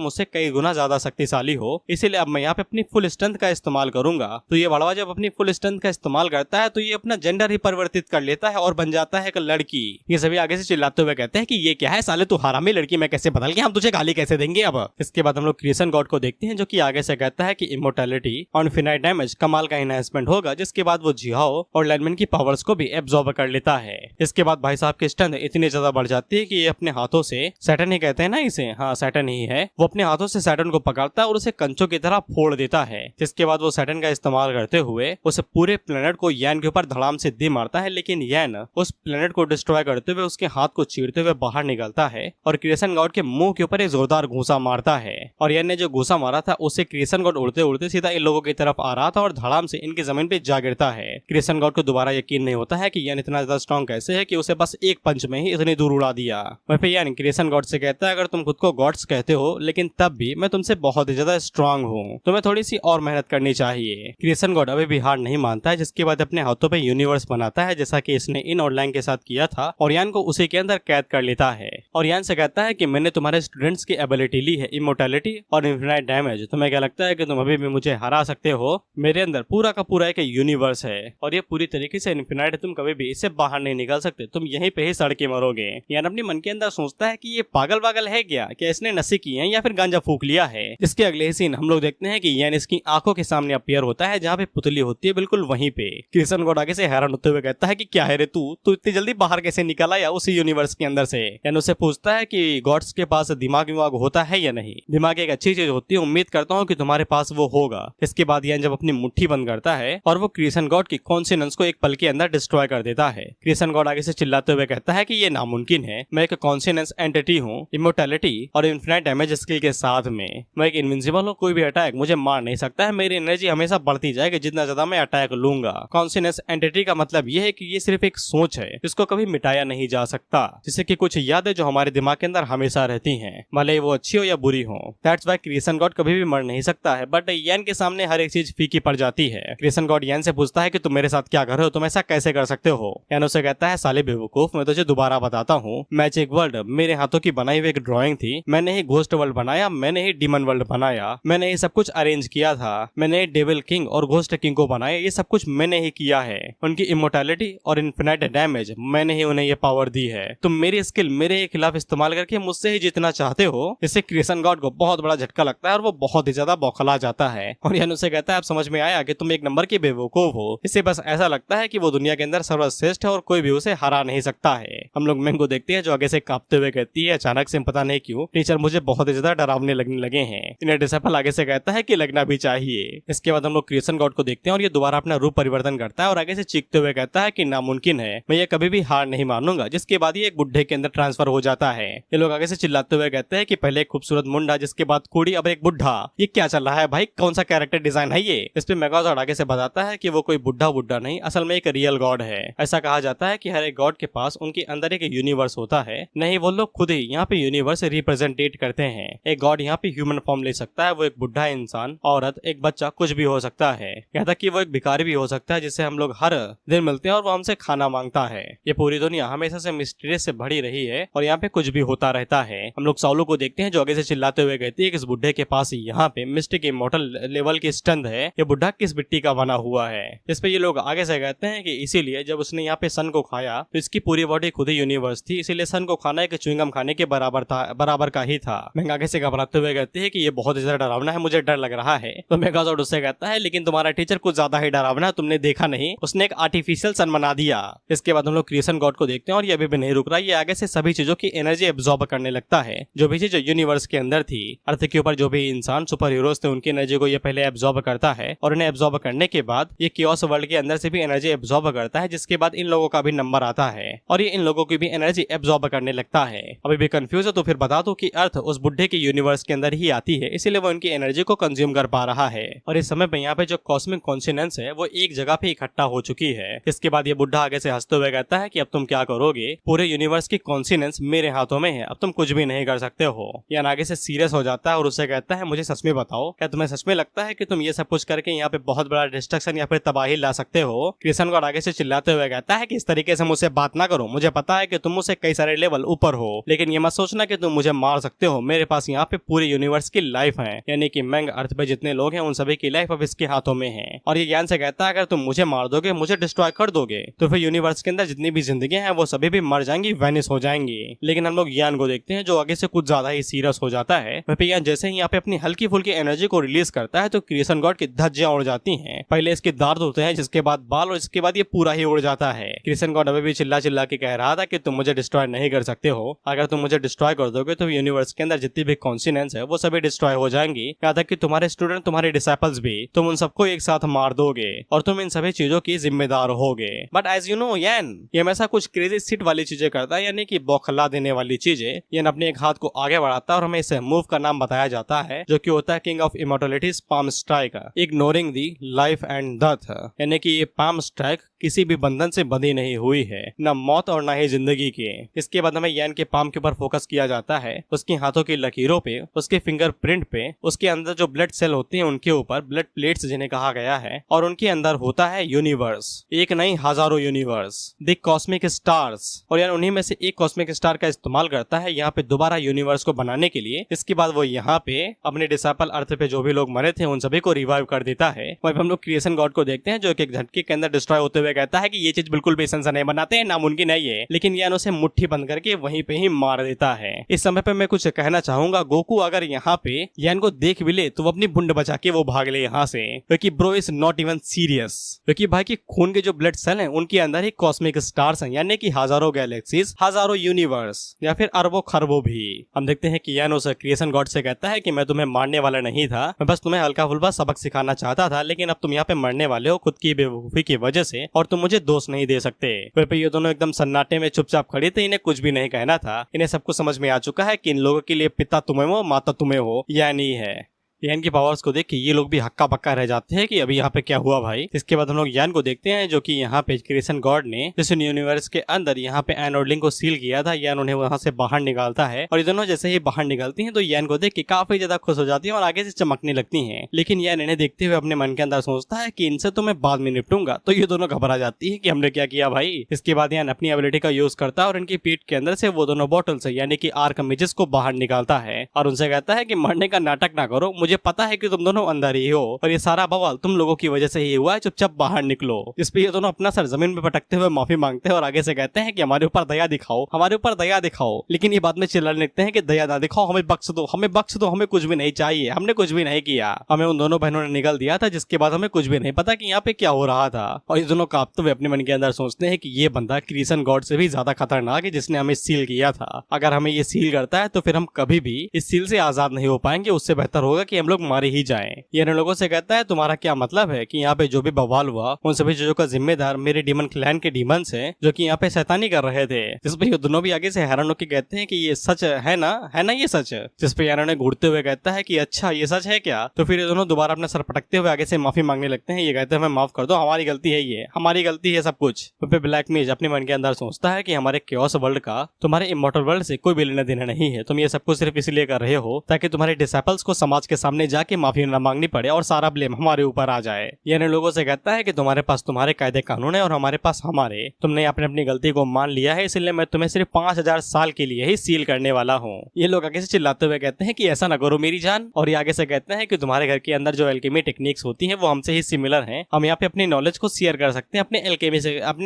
मुझसे कई गुना ज्यादा शक्तिशाली हो, इसीलिए अब मैं यहाँ पे अपनी फुल स्ट्रेंथ का इस्तेमाल करूंगा। तो ये बड़वा जब अपनी फुल स्ट्रेंथ का इस्तेमाल करता है तो ये अपना जेंडर ही परिवर्तित कर लेता है और बन जाता है एक लड़की। ये सभी आगे से चिल्लाते हुए कहते हैं कि ये क्या है साले, तू हरामी लड़की में कैसे बदल गया, हम तुझे गाली कैसे देंगे अब। इसके बाद हम लोग क्रिएशन गॉड को देखते हैं जो कि आगे से कहता है कि इमोर्टैलिटी और इनफिनाइट डैमेज कमाल का इनहेंसमेंट होगा, जिसके बाद वो जिहाओ और लैंडमैन की पावर्स को भी एब्जॉर्ब कर लेता है। इसके बाद भाई साहब की स्ट्रेंथ इतनी ज्यादा बढ़ जाती है कि ये अपने हाथों से, सैटर्न ही कहते हैं ना इसे, हाँ सैटर्न ही है, वो अपने हाथों से सैटर्न को पकड़ता है और उसे कंचों की तरह फोड़ देता है। जिसके बाद वो सैटर्न का इस्तेमाल करते हुए हुए उस पूरे प्लेनेट को यान के ऊपर धड़ाम से दे मारता है, लेकिन यान उस प्लेनेट को डिस्ट्रॉय करते हुए उसके हाथ को चीरते हुए बाहर निकलता है और क्रिएशन गॉड के मुंह के ऊपर एक जोरदार घूंसा मारता है। और यान ने जो घूंसा मारा था उससे क्रिएशन गॉड उड़ते उड़ते सीधा इन लोगों की तरफ आ रहा था और धड़ाम से इनकी जमीन पे जा गिरता है। क्रिएशन गॉड को दोबारा यकीन नहीं होता है कि यान इतना ज्यादा स्ट्रॉन्ग कैसे है कि उसे बस एक पंच में ही इतनी दूर उड़ा दिया। वहीं पे यान क्रिएशन गॉड से कहता है, अगर तुम खुद को गॉड्स कहते हो लेकिन तब भी मैं तुमसे बहुत ही ज्यादा स्ट्रॉन्ग हूँ, तुम्हें थोड़ी सी और मेहनत करनी चाहिए। क्रिएशन गॉड अभी भी हार नहीं मानता है, जिसके बाद अपने हाथों पे यूनिवर्स बनाता है जैसा कि इसने इन और लैंग के साथ किया था, और यान को उसी के अंदर कैद कर लेता है। और यान से कहता है कि मैंने तुम्हारे स्टूडेंट्स की एबिलिटी ली है, इमोर्टैलिटी और इन्फिनाइट डैमेज। तुम्हें क्या लगता है कि तुम अभी भी मुझे हरा सकते हो? मेरे अंदर पूरा का पूरा एक यूनिवर्स है और ये पूरी तरीके से इन्फिनाइट है, तुम कभी भी इससे बाहर नहीं निकल सकते, तुम यहीं पे ही सड़ के मरोगे। यान अपने मन के अंदर सोचता है कि ये पागल वागल है क्या इसने नशे किए हैं या फिर गांजा फूक लिया है। इसके अगले ही सीन हम लोग देखते हैं कि यान इसकी आंखों के सामने अपीयर होता है जहाँ पे पुतली होती है, बिल्कुल वहीं पे। क्रिएशन गॉड आगे से हैरान होते हुए कहता है कि क्या है रे तू इतनी जल्दी बाहर कैसे निकला या उसी यूनिवर्स के अंदर से? यान उससे पूछता है कि गॉड्स के पास दिमाग होता है या नहीं। दिमाग एक अच्छी चीज होती है, उम्मीद करता हूँ कि तुम्हारे पास वो होगा। इसके बाद यान जब अपनी मुट्ठी बंद करता है और वो क्रिएशन गॉड की कॉन्शियस को एक पल के अंदर डिस्ट्रॉय कर देता है। क्रिएशन गॉड आगे से चिल्लाते हुए कहता है कि ये नामुमकिन है, मैं एक कॉन्शियस एंटिटी हूँ, इमोर्टैलिटी और इन्फिनाइट डैमेज स्किल के साथ में मैं एक इनविंसिबल हूँ, कोई भी अटैक मुझे मार नहीं सकता है, मेरी एनर्जी हमेशा बढ़ती जाएगी जितना ज्यादा मैं अटैक लूंगा। कॉन्शियस एंटिटी का मतलब ये है कि ये सिर्फ एक सोच है जिसको कभी मिटाया नहीं जा सकता, जिससे कि कुछ यादें जो हमारे दिमाग के अंदर हमेशा रहती हैं, भले वो अच्छी हो या बुरी हो। दैट्स व्हाई क्रिएशन गॉड कभी भी मर नहीं सकता है, बट यान के सामने हर एक चीज फीकी पड़ जाती है। क्रिएशन गॉड यान से पूछता है कि तुम मेरे साथ क्या कर रहे हो, तुम ऐसा कैसे कर सकते हो? यान उसे कहता है, साले बेवकूफ, मैं तुझे दोबारा बताता हूँ, मैजिक वर्ल्ड मेरे हाथों की बनाई हुई एक ड्राइंग थी, मैंने ही घोस्ट वर्ल्ड बनाया, मैंने ही डीमन वर्ल्ड बनाया, मैंने ही सब कुछ अरेंज किया था, मैंने डेविल किंग और घोस्ट किंग को बनाया, ये सब कुछ मैंने ही किया है। उनकी इमोर्टैलिटी और इन्फिनाइट डैमेज मैंने ही उन्हें ये पावर दी है। तुम मेरी स्किल मेरे खिलाफ इस्तेमाल करके मुझसे ही जीतना चाहते हो? इससे क्रिएशन गॉड को बहुत बड़ा झटका लगता है और वो बहुत ही ज्यादा बौखला जाता है और यान उसे कहता है, अब समझ में आया कि तुम एक नंबर के बेवकूफ हो। इससे बस ऐसा लगता है कि वो दुनिया के अंदर सर्वश्रेष्ठ है और कोई भी उसे हरा नहीं सकता है। हम लोग मैंग को देखते हैं जो आगे से कांपते हुए कहती है, अचानक से पता नहीं क्यों टीचर मुझे बहुत ही ज्यादा डरावने लगने लगे हैं। इन्हें डिसाइपल आगे से कहता है कि लगना भी चाहिए। इसके बाद हम लोग क्रिएशन गॉड को देखते हैं और ये दोबारा अपना रूप परिवर्तन करता है और आगे से चीखते हुए कहता है कि नामुमकिन है, मैं ये कभी भी हार नहीं मानूंगा। जिसके बाद ये एक बुढ़े के अंदर ट्रांसफर हो जाता है। ये लोग आगे से चिल्लाते हुए कहते हैं कि पहले एक खूबसूरत मुंडा, जिसके बाद कुड़ी, अब एक बुढ़ा, ये क्या चल रहा है भाई? कौन सा कैरेक्टर डिजाइन है ये? इस पे मेगाजॉर्ड आगे से बताता है कि वो कोई बुढ़ा नहीं, असल में एक रियल गॉड है। ऐसा कहा जाता है कि हर एक गॉड के पास उनके अंदर एक यूनिवर्स होता है, नहीं वो लोग खुद ही यहाँ पे यूनिवर्स रिप्रेजेंटेट करते हैं। एक गॉड यहाँ पे ह्यूमन फॉर्म ले सकता है, वो एक बुढ़ा इंसान, औरत, एक बच्चा, कुछ भी हो सकता है। यहाँ तक कि वो एक भिखारी भी हो सकता है जिससे हम लोग हर दिन मिलते हैं और वो हमसे खाना मांगता है। ये पूरी दुनिया हमेशा से मिस्टीरियस से भरी रही है और यहाँ पे कुछ भी होता रहता है। हम लोग साउलू को देखते हैं जो आगे से चिल्लाते हुए कहती है कि इस बुढ़े के पास यहाँ पे मिस्टिक इमोर्टल लेवल की स्टंद है, ये बुढ़ा किस मिट्टी का बना हुआ है? इस पे ये लोग आगे से कहते हैं कि इसीलिए जब उसने यहाँ पे सन को खाया तो इसकी पूरी बॉडी खुद ही यूनिवर्स थी, इसीलिए सन को खाना एक च्युइंगम खाने के बराबर का ही था। मैं आगे से घबराते हुए कहती है कि ये बहुत ज्यादा डरावना है, मुझे डर लग रहा है। तो मेगाजॉर्ड उससे कहता है, लेकिन तुम्हारा टीचर कुछ ज्यादा ही डरावना है, तुमने देखा नहीं, उसने एक आर्टिफिशियल सन बना दिया। इसके बाद हम लोग क्रिएशन गॉड को देखते हैं और ये अभी भी नहीं रुक रहा, ये आगे से सभी चीजों की एनर्जी एब्जॉर्ब करने लगता है, जो भी चीज यूनिवर्स के अंदर थी। अर्थ के ऊपर जो भी इंसान सुपर हीरोज थे उनकी एनर्जी को ये पहले एब्जॉर्ब करता है और इन्हें एब्जॉर्ब करने के बाद ये कियोस वर्ल्ड के अंदर से भी एनर्जी एब्जॉर्ब करता है, जिसके बाद इन लोगों का भी नंबर आता है और ये इन लोगों की भी एनर्जी एब्जॉर्ब करने लगता है। अभी भी कंफ्यूज है तो फिर बता दो कि अर्थ उस बुढ़े के यूनिवर्स के अंदर ही आती है, इसीलिए वो इनकी एनर्जी को कंज्यूम कर पा रहा है और इस समय पे यहाँ पे जो कॉस्मिक कॉन्शियस है वो एक जगह पे इकट्ठा हो चुकी है। इसके बाद ये बुढ़ा आगे से हंसते हुए कहता है कि अब तुम क्या करोगे? पूरे यूनिवर्स की कॉन्शियस मेरे हाथों में है, अब तुम कुछ भी नहीं कर सकते हो। यान आगे से सीरियस हो जाता है और उससे कहता है, मुझे सच में बताओ, क्या तुम्हें सच में लगता है कि तुम ये सब कुछ करके यहाँ पे बहुत बड़ा डिस्ट्रक्शन या फिर तबाही ला सकते हो? क्रिएशन गॉड आगे से चिल्लाते हुए कहता है कि इस तरीके से मुझसे बात ना करो, मुझे पता है कि तुम मुझसे कई सारे लेवल ऊपर हो, लेकिन ये मत सोचना कि तुम मुझे मार सकते हो। मेरे पास यहाँ पे पूरे यूनिवर्स की लाइफ है, यानी कि मैंग अर्थ पे जितने लोग हैं उन सभी की लाइफ अब इसके हाथों में है। और ये ज्ञान से कहता है, अगर तुम मुझे मार दोगे, मुझे डिस्ट्रॉय कर दोगे, तो फिर यूनिवर्स के अंदर जितनी भी जिंदगी हैं वो सभी भी मर जाएंगी, वैनिश हो जाएंगी। लेकिन हम लोग यान को देखते हैं जो आगे से कुछ ज्यादा ही सीरियस हो जाता है। वह यान जैसे ही यहाँ पे अपनी हल्की फुल्की एनर्जी को रिलीज करता है तो क्रिएशन गॉड की धज्जियां उड़ जाती हैं। पहले इसके दांत होते हैं, जिसके बाद बाल, और इसके बाद ये पूरा ही उड़ जाता है। क्रिएशन गॉड अभी भी चिल्ला चिल्ला के कह रहा था कि तुम मुझे डिस्ट्रॉय नहीं कर सकते हो, अगर तुम मुझे डिस्ट्रॉय कर दोगे तो यूनिवर्स के अंदर जितनी भी कॉन्शियस है वो सभी डिस्ट्रॉय हो जाएंगी, यहाँ तक कि तुम्हारे स्टूडेंट, तुम्हारे डिसाइपल्स भी, तुम उन सबको एक साथ मार दोगे और तुम इन सभी चीजों की जिम्मेदार होगे। बट एज यू नो यान, ये हमेशा कुछ क्रेजी सिट वाली चीजें करता है, यानी कि बौखला देने वाली चीजें। यान अपने एक हाथ को आगे बढ़ाता है और हमें इस मूव का नाम बताया जाता है जो कि होता है king of immortalities palm strike, ignoring the life and death. यानी कि ये पाम स्ट्राइक किसी भी बंधन से बंधी नहीं हुई है, न मौत और न ही जिंदगी के। इसके बाद हमें यान के पाम के ऊपर फोकस किया जाता है, उसके हाथों की लकीरों पे, उसके फिंगरप्रिंट पे, उसके अंदर जो ब्लड सेल होते हैं उनके ऊपर, ब्लड प्लेट्स जिन्हें कहा गया है, और उनके अंदर होता है यूनिवर्स, एक नहीं हजारों यूनिवर्स, द कॉस्मिक स्टार्स। और यार उन्हीं में से एक कॉस्मिक स्टार का इस्तेमाल करता है यहाँ पे दोबारा यूनिवर्स को बनाने के लिए। इसके बाद वो यहाँ पे अपने डिसाइपल अर्थ पे जो भी लोग मरे थे उन सभी को रिवाइव कर देता है। वहीं हम लोग क्रिएशन गॉड को देखते हैं जो एक झटके के अंदर डिस्ट्रॉय होते हुए कहता है कि ये चीज बिल्कुल भी संसा नहीं बनाते हैं, नामुमकिन है ये। लेकिन यान उसे मुट्ठी बंद करके वहीं पे ही मार देता है। इस समय पे मैं कुछ कहना चाहूंगा, गोकू अगर यहाँ पे यान को देख भी ले तो वो अपनी बुंड बचा के वो भाग ले यहाँ से, क्योंकि bro is not even serious. क्योंकि भाई की खून के जो ब्लड सेल हैं उनके अंदर ही कॉस्मिक स्टार्स हैं, यानी कि हजारों गैलेक्सीज, हजारों यूनिवर्स या फिर अरबों खरबों भी। हम देखते हैं कि यान उस क्रिएशन गॉड से कहता है कि मैं तुम्हें मारने वाला नहीं था, मैं बस तुम्हें हल्का फुल्का सबक सिखाना चाहता था, लेकिन अब तुम यहाँ पे मरने वाले हो खुद की बेवकूफी की वजह से, और तुम मुझे दोष नहीं दे सकते। फिर पे ये दोनों एकदम सन्नाटे में चुपचाप खड़े थे, इन्हें कुछ भी नहीं कहना था। इन्हें सब कुछ समझ में आ चुका है कि इन लोगों के लिए पिता तुम्हें हो, माता तुम्हें हो, या नहीं है। यान की पावर्स को देख के ये लोग भी हक्का बक्का रह जाते हैं कि अभी यहाँ पे क्या हुआ भाई। इसके बाद हम लोग यान को देखते हैं जो कि यहाँ पे क्रिएशन गॉड ने जिस यूनिवर्स के अंदर यहाँ पे एनोडलिंग को सील किया था, यान उन्हें वहां से बाहर निकालता है। और ये दोनों जैसे ही बाहर निकलती हैं तो यान को देख के काफी ज्यादा खुश हो जाती है और आगे से चमकने लगती हैं। लेकिन यान इन्हें देखते हुए अपने मन के अंदर सोचता है कि इनसे तो मैं बाद में निपटूंगा। तो ये दोनों घबरा जाती है कि हमने क्या किया भाई। इसके बाद यान अपनी एबिलिटी का यूज करता है और इनकी पीठ के अंदर से वो दोनों बॉटल्स यानी कि आर्कमिजेस को बाहर निकालता है और उनसे कहता है कि मरने का नाटक ना करो, मुझे पता है कि तुम दोनों अंदर ही हो और ये सारा बवाल तुम लोगों की वजह से ही हुआ है, चुपचाप बाहर निकलो। इस पे ये दोनों अपना सर जमीन में पटकते हुए माफी मांगते हैं और आगे से कहते हैं कि हमारे ऊपर दया दिखाओ, हमारे ऊपर दया दिखाओ। लेकिन ये बाद में चिल्लाने लगते हैं कि दया ना दिखाओ, हमें बख्श दो, हमें बख्श दो, हमें कुछ भी नहीं चाहिए, हमने कुछ भी नहीं किया, हमें उन दोनों बहनों ने निकल दिया था जिसके बाद हमें कुछ भी नहीं पता कि यहाँ पे क्या हो रहा था। और ये दोनों कांपते हुए अपने मन के अंदर सोचते हैं कि ये बंदा क्रिएशन गॉड से भी ज्यादा खतरनाक है जिसने हमें सील किया था। अगर हमें ये सील करता है तो फिर हम कभी भी इस सील से आजाद नहीं हो पाएंगे, उससे बेहतर होगा कि हम लोग मारे ही जाएं। ये इन लोगों से कहता है तुम्हारा क्या मतलब है कि यहाँ पे जो भी बवाल हुआ उन सभी चीजों का जिम्मेदार मेरे डीमन क्लैन के डीमंस हैं जो कि यहाँ पे शैतानी कर रहे थे। जिस पे ये दोनों भी आगे से हैरान होकर कहते हैं कि ये सच है ना ये सच है। जिस पे यान ने घूरते हुए कहता है कि अच्छा ये सच है क्या। तो फिर ये दोनों दोबारा अपना सर पटकते हुए आगे से माफी मांगने लगते हैं। ये कहते हैं हमें माफ कर दो, हमारी गलती है, ये हमारी गलती है सब कुछ। तो ब्लैक मेज अपने मन के अंदर सोचता है कि हमारे क्योस वर्ल्ड का तुम्हारे इमॉर्टल वर्ल्ड से कोई भी लेना देना नहीं है, तुम ये सब कुछ सिर्फ इसलिए कर रहे हो ताकि तुम्हारे डिसाइपल्स को समाज के सामने जाके माफी न मांगनी पड़े और सारा ब्लेम हमारे ऊपर आ जाए। यानी लोगों से कहता है कि तुम्हारे पास तुम्हारे कायदे कानून है और हमारे पास हमारे, तुमने अपनी गलती को मान लिया है, इसलिए मैं तुम्हें सिर्फ 5000 साल के लिए ही सील करने वाला हूँ। ये लोग आगे से चिल्लाते हुए कहते हैं कि ऐसा न करो मेरी जान। और ये आगे से कहते हैं कि तुम्हारे घर के अंदर जो एल्केमी टेक्निक्स होती हैं वो हमसे ही सिमिलर हैं, हम यहाँ पे अपनी नॉलेज को शेयर कर सकते हैं अपने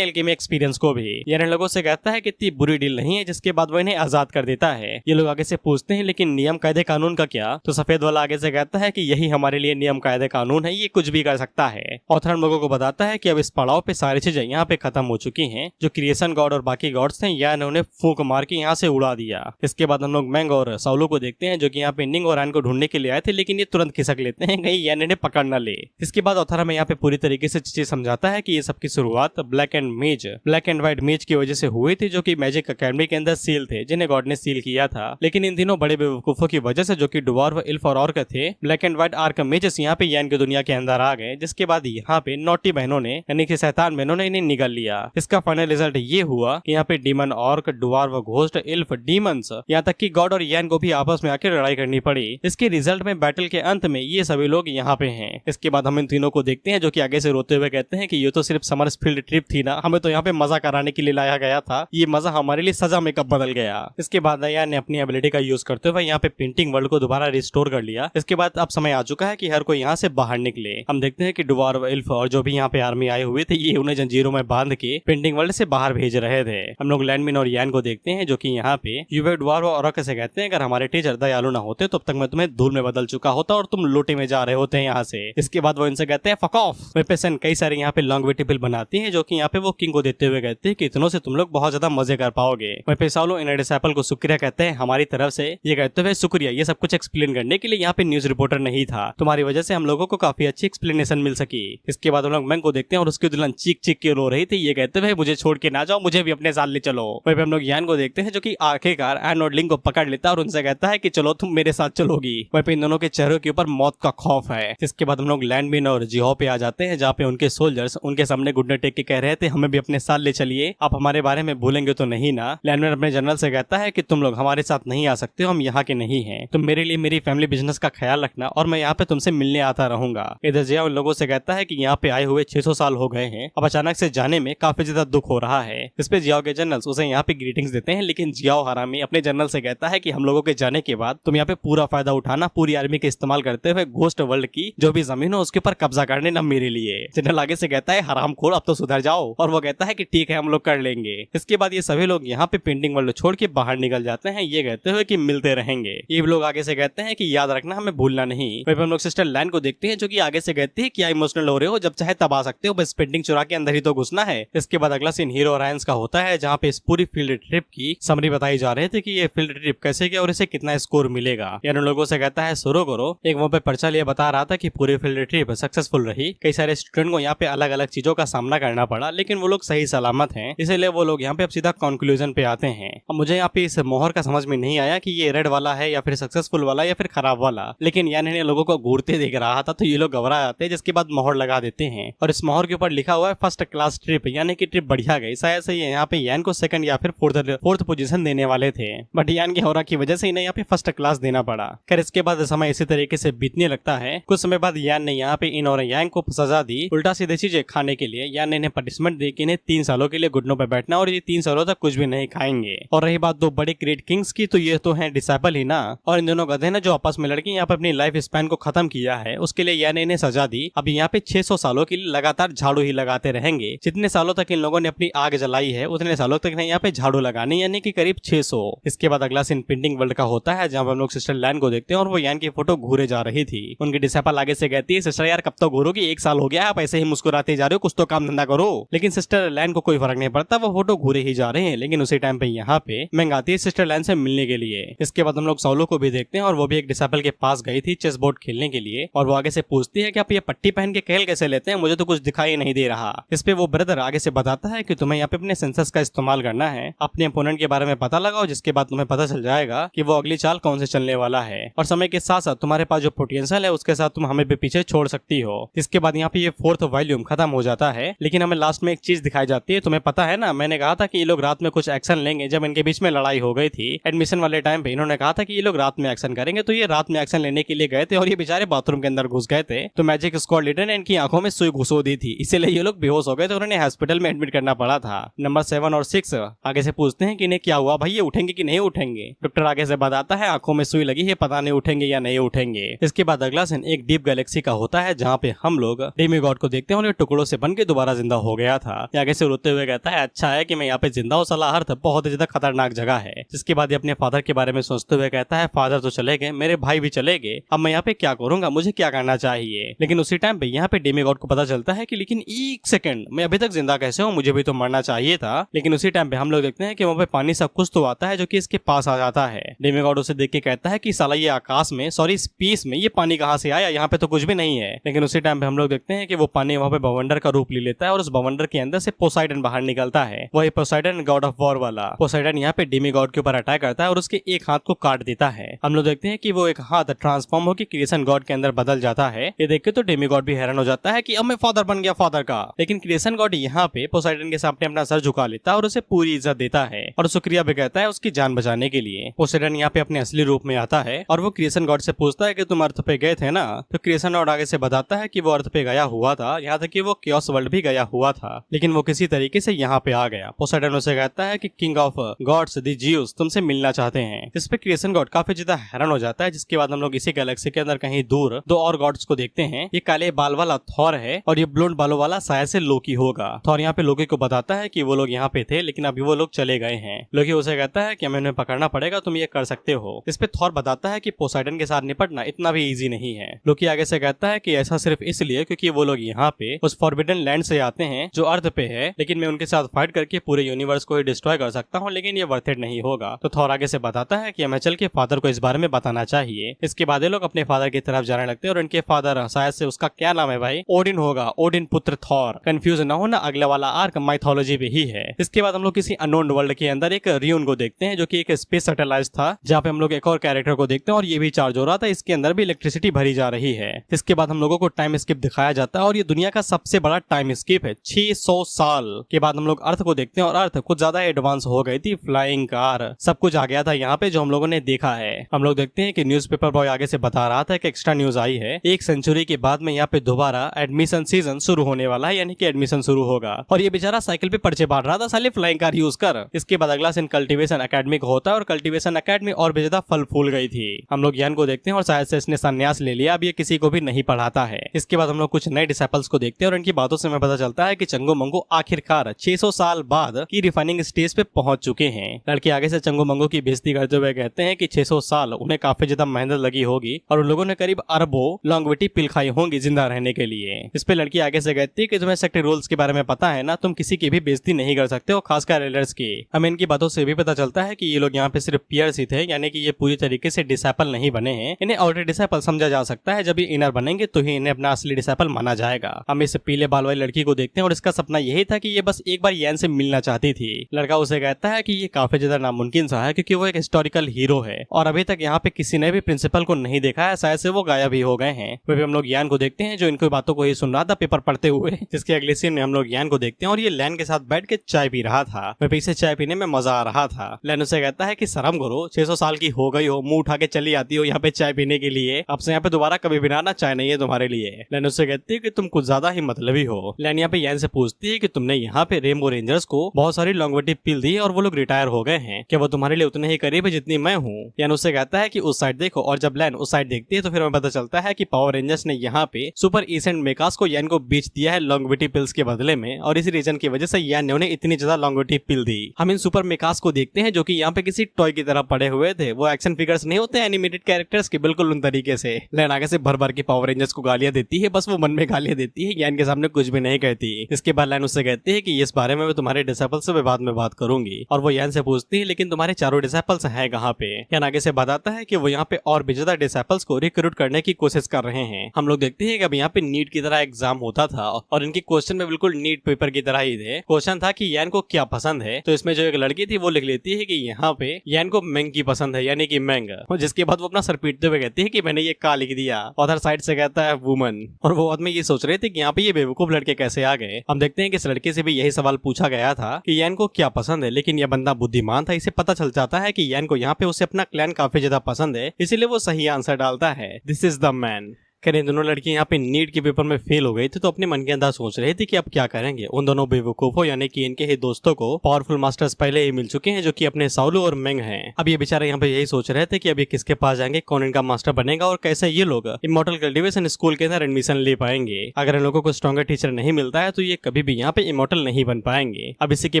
एल्केमी एक्सपीरियंस को भी। यानी लोगों से कहता है कि इतनी बुरी डील नहीं है, जिसके बाद वो इन्हें आजाद कर देता है। ये लोग आगे से पूछते हैं लेकिन नियम कायदे कानून का क्या। तो सफेद वाला आगे से कहता है कि यही हमारे लिए नियम कायदे कानून है, ये कुछ भी कर सकता है। ऑथर हम लोगों को बताता है कि अब इस पड़ाव पे सारी चीजें यहाँ पे खत्म हो चुकी हैं। जो क्रिएशन गॉड और बाकी गॉड्स थे या इन्होंने फूंक मार के यहाँ से उड़ा दिया। इसके बाद हम लोग मैंग और साउलो को देखते हैं जो कि यहाँ पे निंग और एन को ढूंढने के लिए आए थे, लेकिन ये तुरंत खिसक लेते हैं कहीं यान इन्हें पकड़ न ले। इसके बाद ऑथर हमें यहाँ पे पूरी तरीके से चीजें समझाता है कि ये सब की शुरुआत ब्लैक एंड व्हाइट मेज की वजह से हुई थी, जो कि मैजिक अकेडमी के अंदर सील थे जिन्हें गॉड ने सील किया था। लेकिन इन तीनों बड़े बेवकूफों की वजह से जो कि डवार्फ, इल्फ और ऑर्क थे, black and white arc mazes यहाँ पे यान की दुनिया के अंदर आ गए। जिसके बाद यहाँ पे नॉटी बहनों ने यानी कि शैतान बहनों ने इन्हें निगल लिया। इसका फाइनल रिजल्ट ये हुआ कि यहाँ पे demon, orc, dwarf, ghost, elf, demons, यहाँ तक कि गॉड और यान को भी आपस में आकर लड़ाई करनी पड़ी। इसके रिजल्ट में बैटल के अंत में ये सभी लोग यहाँ पे हैं। इसके बाद हम इन तीनों को देखते हैं जो कि आगे से रोते हुए कहते हैं कि ये तो सिर्फ समरफील्ड ट्रिप थी ना, हमें तो यहाँ पे मजा कराने के लिए लाया गया था, ये मजा हमारे लिए सजा में कब बदल गया। इसके बाद यान ने अपनी एबिलिटी का यूज करते हुए यहाँ पे पेंटिंग वर्ल्ड को दोबारा रिस्टोर कर लिया। इसके बाद अब समय आ चुका है कि हर कोई यहाँ से बाहर निकले। हम देखते हैं कि डवार्फ, इल्फ और जो भी यहाँ पे आर्मी आए हुए थे ये उन्हें जंजीरों में बांध के पेंटिंग वर्ल्ड से बाहर भेज रहे थे। हम लोग लैंडमिन और यान को देखते हैं जो कि यहाँ पे यूवे, डवार्फ और ऑर्क से कहते हैं अगर हमारे टीचर दयालु ना होते तो अब तक मैं तुम्हें धूल में बदल चुका होता और तुम लोटे में जा रहे होते हैं यहाँ से। इसके बाद वो इनसे कहते हैं फक ऑफ। वेपेसन कई सारे यहाँ पे लॉन्गेविटी बनाती है जो कि यहाँ पे वो किंग को देते हुए कहते हैं कि इतनों से तुम लोग बहुत ज्यादा मजे कर पाओगे। वेपेसालो इन डिसाइपल को शुक्रिया कहते हैं हमारी तरफ से। ये कहते हुए शुक्रिया ये सब कुछ एक्सप्लेन करने के लिए। यहाँ पे न्यूज रिपोर्टर नहीं था, तुम्हारी वजह से हम लोगों को काफी अच्छी एक्सप्लेनेशन मिल सकी। इसके बाद हम लोग मैंग को देखते हैं और उसकी दुल्हन चीख चीख के रो रही थी, ये कहते हुए मुझे छोड़ के ना जाओ, मुझे भी अपने साथ ले चलो। वहीं पे हम लोग यान को देखते हैं जो कि आखिरकार एनोडलिंग को पकड़ लेता है और उनसे कहता है कि चलो तुम मेरे साथ चलोगी। वहीं पे इन दोनों के चेहरों के ऊपर मौत का खौफ है। इसके बाद हम लोग लैंडमिन और जिहो पे आ जाते हैं, जहाँ पे उनके सोल्जर्स उनके सामने घुटने टेक के कह रहे थे हमें भी अपने साथ ले चलिए, आप हमारे बारे में भूलेंगे तो नहीं ना। लैंडमिन अपने जनरल से कहता है कि तुम लोग हमारे साथ नहीं आ सकते हो, हम यहाँ के नहीं हैं, तुम मेरे लिए मेरी फैमिली बिजनेस का ख्याल रखना और मैं यहाँ पे तुमसे मिलने आता रहूंगा। इधर जिया उन लोगों से कहता है कि यहाँ पे आए हुए 600 साल हो गए हैं, अब अचानक से जाने में काफी ज्यादा दुख हो रहा है। इस पे जियाओ के जनरल्स उसे यहाँ पे ग्रीटिंग्स देते हैं, लेकिन जियाओ हरामी अपने जनरल से कहता है कि हम लोगों के जाने के बाद तुम यहाँ पे पूरा फायदा उठाना, पूरी आर्मी के इस्तेमाल करते हुए घोस्ट वर्ल्ड की जो भी जमीन हो उसके ऊपर कब्जा करने ना मेरे लिए। जनरल आगे से कहता है हरामखोर अब तो सुधर जाओ, और वो कहता है कि ठीक है हम लोग कर लेंगे। इसके बाद ये सभी लोग यहाँ पे पेंटिंग वर्ल्ड छोड़ के बाहर निकल जाते हैं, ये कहते हुए कि मिलते रहेंगे। ये लोग आगे से कहते हैं कि याद रखना हमें भूलना नहीं। वहीं पे हम लोग सिस्टर लैन को देखते हैं जो कि आगे से कहती है क्या इमोशनल हो रहे हो, जब चाहे तब आ सकते हो, बस पेंटिंग चुरा के अंदर ही तो घुसना है। इसके बाद अगला सीन हीरो रायंस का होता है, जहाँ पे इस पूरी फील्ड ट्रिप की समरी बताई जा रहे थे कि ये फील्ड ट्रिप कैसे गया और इसे कितना स्कोर मिलेगा। यानी लोगों से कहता है शुरू करो। एक वहाँ पे पर्चा लिए बता रहा था कि पूरी फील्ड ट्रिप सक्सेसफुल रही, कई सारे स्टूडेंट को यहाँ पे अलग अलग चीजों का सामना करना पड़ा, लेकिन वो लोग सही सलामत हैं, इसीलिए वो लोग यहाँ पे अब सीधा कंक्लूजन पे आते हैं। अब मुझे यहाँ पे इस मोहर का समझ में नहीं आया कि ये रेड वाला है या फिर सक्सेसफुल वाला या फिर खराब वाला, लेकिन यानी लोगों को घूरते देख रहा था तो ये लोग घबरा जाते हैं, जिसके बाद मोहर लगा देते हैं और इस मोहर के ऊपर लिखा हुआ है फर्स्ट क्लास ट्रिप, यानी कि ट्रिप बढ़िया गई। शायद से यहाँ पे यान को सेकंड या फिर फोर्थ पोजीशन देने वाले थे, बट यान के होरा की वजह से इन्हें यहाँ पे फर्स्ट क्लास देना पड़ा। खैर इसके बाद समय इसी तरीके से बीतने लगता है। कुछ समय बाद यान ने यहाँ पे इन और यांग को सजा दी उल्टा सीधे चीजें खाने के लिए। यान ने इन्हें पनिशमेंट दी कि इन्हें 3 सालों के लिए घुटनों पर बैठना और ये 3 सालों तक कुछ भी नहीं खाएंगे। और रही बात दो बड़े ग्रेट किंग्स की, तो ये तो है डिसाइपल ही ना, और इन दोनों गधे ने जो आपस में लड़के यहाँ पे अपनी लाइफ स्पैन को खत्म किया है उसके लिए यान ने इन्हें सजा दी। अब यहाँ पे 600 सालों के लिए लगातार झाड़ू ही लगाते रहेंगे। जितने सालों तक इन लोगों ने अपनी आग जलाई है उतने सालों तक यहाँ पे झाड़ू लगानी, यानी कि करीब 600। इसके बाद अगला सीन पेंटिंग वर्ल्ड का होता है, जहाँ हम लोग सिस्टर लैन को देखते हैं और वो यान की फोटो घूरे जा रही थी। उनकी डिसाइपल आगे से कहती है सिस्टर यार कब तक घूरोगी, 1 साल हो गया आप ऐसे ही मुस्कुराते जा रहे हो, कुछ तो काम धंधा करो। लेकिन सिस्टर लैन को कोई फर्क नहीं पड़ता, वो फोटो घूरे ही जा रहे हैं। लेकिन उसी टाइम पे यहाँ पे मैंग आती है सिस्टर लैन से मिलने के लिए। इसके बाद हम लोग सोलो को भी देखते हैं और वो भी एक डिसाइपल के पास गई थी चेस बोर्ड खेलने के लिए, और वो आगे से पूछती है कि आप ये पट्टी पहन के खेल कैसे लेते हैं, मुझे तो कुछ दिखाई नहीं दे रहा। इस पे वो ब्रदर आगे से बताता है कि तुम्हें यहाँ पे अपने सेंसस का इस्तेमाल करना है, अपने अपोनेंट के बारे में पता लगाओ, जिसके बाद तुम्हें पता चल जाएगा कि वो अगली चाल कौन से चलने वाला है, और समय के साथ साथ तुम्हारे पास जो पोटेंशियल है उसके साथ तुम हमें भी पीछे छोड़ सकती हो। इसके बाद यहाँ पे ये 4th वॉल्यूम खत्म हो जाता है, लेकिन हमें लास्ट में एक चीज दिखाई जाती है। तुम्हें पता है ना, मैंने कहा था कि ये लोग रात में कुछ एक्शन लेंगे। जब इनके बीच में लड़ाई हो गई थी एडमिशन वाले टाइम पे, इन्होंने कहा था कि ये लोग रात में एक्शन करेंगे, तो ये रात में एक्शन लेने के लिए गए थे और ये बेचारे बाथरूम के अंदर घुस गए थे। तो मैजिक स्क्वाड लीडर ने इनकी आंखों में सुई घुसो दी थी, इसीलिए ये लोग बेहोश हो गए थे, उन्हें हॉस्पिटल में एडमिट करना पड़ा था। नंबर 7 और 6 आगे से पूछते हैं कि इन्हें क्या हुआ भाई, ये उठेंगे कि नहीं उठेंगे। डॉक्टर आगे से बताता है आंखों में सुई लगी है, पता नहीं उठेंगे या नहीं उठेंगे। इसके बाद अगला सीन एक डीप गैलेक्सी का होता है, जहाँ पे हम लोग डेमीगॉड को देखते हैं और ये टुकड़ों से बन के दोबारा जिंदा हो गया था। आगे से रोते हुए कहता है अच्छा है कि मैं यहाँ पे जिंदा हूँ, साला अर्थ बहुत ज्यादा खतरनाक जगह है। जिसके बाद ये अपने फादर के बारे में सोचते हुए कहता है फादर तो चले गए, मेरे भाई भी चले गए, अब मैं यहाँ पे क्या करूंगा, मुझे क्या करना चाहिए। लेकिन उसी टाइम पे यहाँ पे डेमीगॉड को पता चलता है कि लेकिन 1 सेकंड मैं अभी तक जिंदा कैसे हूँ, मुझे भी तो मरना चाहिए था। लेकिन उसी टाइम पे हम लोग देखते हैं कि वहाँ पे पानी सब कुछ तो आता है जो कि इसके पास आ जाता है। डेमीगॉड उसे देख के कहता है कि साला ये आकाश में सॉरी स्पेस में ये पानी कहाँ से आया, यहाँ पे तो कुछ भी नहीं है। लेकिन उसी टाइम पे हम लोग देखते हैं कि वो पानी वहाँ पे बवंडर का रूप ले लेता है और उस बवंडर के अंदर से पोसाइडन बाहर निकलता है। वही पोसाइडन गॉड ऑफ वॉर वाला। पोसाइडन यहाँ पे डेमीगॉड के ऊपर अटैक करता है और उसके एक हाथ को काट देता है। हम लोग देखते हैं कि वो एक हाथ ट्रांसफॉर्म होकर क्रिएशन गॉड के अंदर बदल जाता है। ये देख के तो डेमीगॉड भी हैरान हो जाता है कि अब मैं फादर बन गया फादर का। लेकिन क्रिएशन गॉड यहाँ पे पोसाइडन के सामने अपना सर झुका लेता है और उसे पूरी इज्जत देता है और शुक्रिया भी कहता है उसकी जान बचाने के लिए। पोसाइडन यहाँ पे अपने असली रूप में आता है और वो क्रिएशन गॉड से पूछता है कि तुम अर्थ पे गए थे ना, तो क्रिएशन गॉड आगे से बताता है कि वो अर्थ पे गया हुआ था, यहाँ तक कि वो कियोस वर्ल्ड भी गया हुआ था, लेकिन वो किसी तरीके से यहाँ पे आ गया। पोसाइडन उसे कहता है कि king of gods the Zeus तुमसे मिलना चाहते हैं। इस पे क्रिएशन गॉड काफी ज्यादा हैरान हो जाता है। जिसके बाद हम लोग इसी गैलेक्सी के अंदर कहीं दूर 2 और गॉड्स को देखते हैं। ये काले बाल वाला थॉर है और ये ब्लोंड बालों वाला शायद से लोकी होगा। थॉर यहाँ पे लोकी को बताता है कि वो लोग यहाँ पे थे लेकिन अभी वो लोग चले गए हैं। लोकी उसे कहता है कि हमें उन्हें पकड़ना पड़ेगा, तुम ये कर सकते हो। इस पे थॉर बताता है कि पोसाइडन के साथ निपटना इतना भी इजी नहीं है। लोकी आगे से कहता है कि ऐसा सिर्फ इसलिए क्योंकि वो लोग यहाँ पे उस फॉरबिडन लैंड से आते हैं जो अर्थ पे है, लेकिन मैं उनके साथ फाइट करके पूरे यूनिवर्स को ही डिस्ट्रॉय कर सकता हूँ, लेकिन ये वर्थ इट नहीं होगा। तो थॉर आगे से बताता है कि हमें चल के फादर को इस बारे में बताना चाहिए। इसके इसके बाद ये लोग अपने फादर की तरफ जाने लगते हैं और इनके फादर शायद से उसका क्या नाम है भाई, ओडिन होगा, ओडिन पुत्र थॉर। कंफ्यूज ना हो ना, अगला वाला आर्क माइथोलॉजी पे ही है। इसके बाद हम लोग किसी अननोन वर्ल्ड के अंदर एक रियून को देखते हैं जो कि एक स्पेस सैटेलाइट था, जहाँ पे हम लोग एक और कैरेक्टर को देखते हैं और ये भी चार्ज हो रहा था। इसके अंदर भी इलेक्ट्रिसिटी भरी जा रही है। इसके बाद हम लोगों को टाइम स्किप दिखाया जाता है और ये दुनिया का सबसे बड़ा टाइम स्किप है। 600 साल के बाद हम लोग अर्थ को देखते हैं और अर्थ कुछ ज्यादा एडवांस हो गई थी। फ्लाइंग कार सब कुछ आ गया था यहाँ पे, जो हम लोगों ने देखा है। हम लोग देखते हैं कि न्यूज़पेपर बॉय आगे से बता रहा था कि एक्स्ट्रा न्यूज आई है, 1 सेंचुरी के बाद में यहाँ पे दोबारा एडमिशन सीजन शुरू होने वाला है, यानी कि एडमिशन शुरू होगा। और ये बेचारा साइकिल पे पर्चे बांट रहा था साले फ्लाइंग कार यूज कर। इसके बाद अगला सीन कल्टीवेशन एकेडमी को होता है और कल्टीवेशन एकेडमी और भी ज्यादा फल फूल गई थी। हम लोग यान को देखते हैं और शायद से इसने संन्यास ले लिया, अब ये किसी को भी नहीं पढ़ाता है। इसके बाद हम लोग कुछ नए डिसेपल्स को देखते हैं और इनकी बातों से हमें पता चलता है कि चंगो मंगो आखिरकार 600 साल बाद की रिफाइनिंग स्टेज पे पहुंच चुके हैं। लड़के आगे से चंगो मंगो की बेइज्जती करते हुए कहते हैं कि 600 साल उन्हें काफी ज्यादा मेहनत लगी होगी और उन लोगों ने करीब अरबों लॉन्गेविटी पिल खाई होंगी जिंदा रहने के लिए। इस पे लड़की आगे से कहती है कि तुम्हें सेक्टर रूल्स के बारे में पता है ना, तुम किसी की भी बेइज्जती नहीं कर सकते हो, खासकर एल्डर्स की। हमें इनकी बातों से भी पता चलता है कि ये लोग यहाँ पे सिर्फ पियर्स ही थे, यानी कि ये पूरी तरीके से डिसेपल नहीं बने हैं। इन्हें आउटर डिसेपल समझा जा सकता है, जब ये इनर बनेंगे तो ही इन्हें अपना असली डिसेपल माना जाएगा। हम इस पीले बाल वाली लड़की को देखते हैं और इसका सपना यही था कि ये बस एक बार यान से मिलना चाहती थी। लड़का उसे कहता है कि ये काफी ज्यादा नामुमकिन सा है क्योंकि वो एक हिस्टोरिकल हीरो है और अभी तक यहाँ पे किसी ने भी प्रिंसिपल को नहीं देखा है, शायद से वो गायब ही हो गए हैं। वह भी हम लोग यान को देखते हैं जो इनकी बातों को ही सुन रहा था पेपर पढ़ते हुए। जिसके अगले सीन में हम लोग यान को देखते हैं और ये लैन के साथ बैठ के चाय पी रहा था। वह पीछे चाय पीने में मजा आ रहा था। लैन उसे कहता है कि शर्म करो, 600 साल की हो गई हो, मुंह उठा के चली आती हो यहाँ पे चाय पीने के लिए, अब से यहाँ पे दोबारा कभी भी ना चाय नहीं है तुम्हारे लिए। लैन उससे कहती है कि तुम कुछ ज्यादा ही मतलबी हो। लैन यहाँ पे यान से पूछती है कि तुमने यहाँ पे रेनबो रेंजर्स को बहुत सारी लॉन्गेविटी पिल दी और वो लोग रिटायर हो गए हैं, क्या वो तुम्हारे लिए उतने ही करीब है जितनी मैं हूँ? यान उससे कहता है कि उस साइड देखो, और जब लैन उस साइड देखती है तो फिर हमें पता चलता है कि पावर रेंजर्स ने यहाँ पे सुपर एसेंट मेकास को यान को बेच दिया है लॉन्गेविटी पिल्स के बदले में, और इसी रीजन की वजह से यान ने उन्हें इतनी ज्यादा लॉन्गेविटी पिल दी। हम इन सुपर मेकास को देखते हैं जो कि यहाँ पे किसी टॉय की तरह पड़े हुए थे। वो एक्शन फिगर्स नहीं होते एनिमेटेड कैरेक्टर्स के, बिल्कुल उन तरीके से। लैन आगे से भर भर के पावर रेंजर्स को गालियां देती है, बस वो मन में गालियां देती है, यान के सामने कुछ भी नहीं कहती। इसके बाद लैन उससे कहती है कि इस बारे में मैं तुम्हारे डिसेपल्स से बाद में बात करूंगी। और वो यान से पूछती है लेकिन तुम्हारे चारों डिसेपल्स हैं कहाँ पे? यान आगे से बताता है कि वो यहाँ पे और भी ज्यादा डिसेपल्स को रिक्रूट करने की कोशिश कर रहे हैं। हम लोग देखते हैं कि अब यहाँ पे नीट की तरह एग्जाम होता था और इनकी क्वेश्चन में बिल्कुल नीट पेपर की तरह ही थे। क्वेश्चन था कि यान को क्या पसंद है, तो इसमें जो एक लड़की थी वो लिख लेती है कि यहाँ पे यान को मैंग की पसंद है, यानी कि मैंग। जिसके बाद वो अपना सर पीटते हुए कहती है कि मैंने ये का लिख दिया। अदर साइड से कहता है वुमन। और वो आदमी ये सोच रहे थे कि यहाँ पे ये बेवकूफ लड़के कैसे आ गए। हम देखते हैं कि इस लड़के से भी यही सवाल पूछा गया था कि यान को क्या पसंद है, लेकिन यह बंदा बुद्धिमान था, इसे पता चल जाता है कि यान को यहाँ पे उसे अपना क्लैन काफी ज्यादा पसंद है, इसीलिए वो सही आंसर डालता है, दिस इज द मैन। करें दोनों लड़कियां यहाँ पे नीट के पेपर में फेल हो गई थी तो अपने मन के अंदर सोच रही थी कि अब क्या करेंगे। उन दोनों बेवकूफों यानी कि इनके ही दोस्तों को पावरफुल मास्टर्स पहले ही मिल चुके हैं जो कि अपने साउलू और मेंग हैं। अब ये बेचारे यहाँ पे यही सोच रहे थे कि अभी किसके पास जाएंगे, कौन इनका मास्टर बनेगा और कैसे ये लोग इमॉर्टल कल्टीवेशन स्कूल के अंदर एडमिशन ले पाएंगे। अगर इन लोगों को स्ट्रॉन्गर टीचर नहीं मिलता है तो ये कभी भी यहाँ पे इमॉर्टल नहीं बन पाएंगे। अब इसी के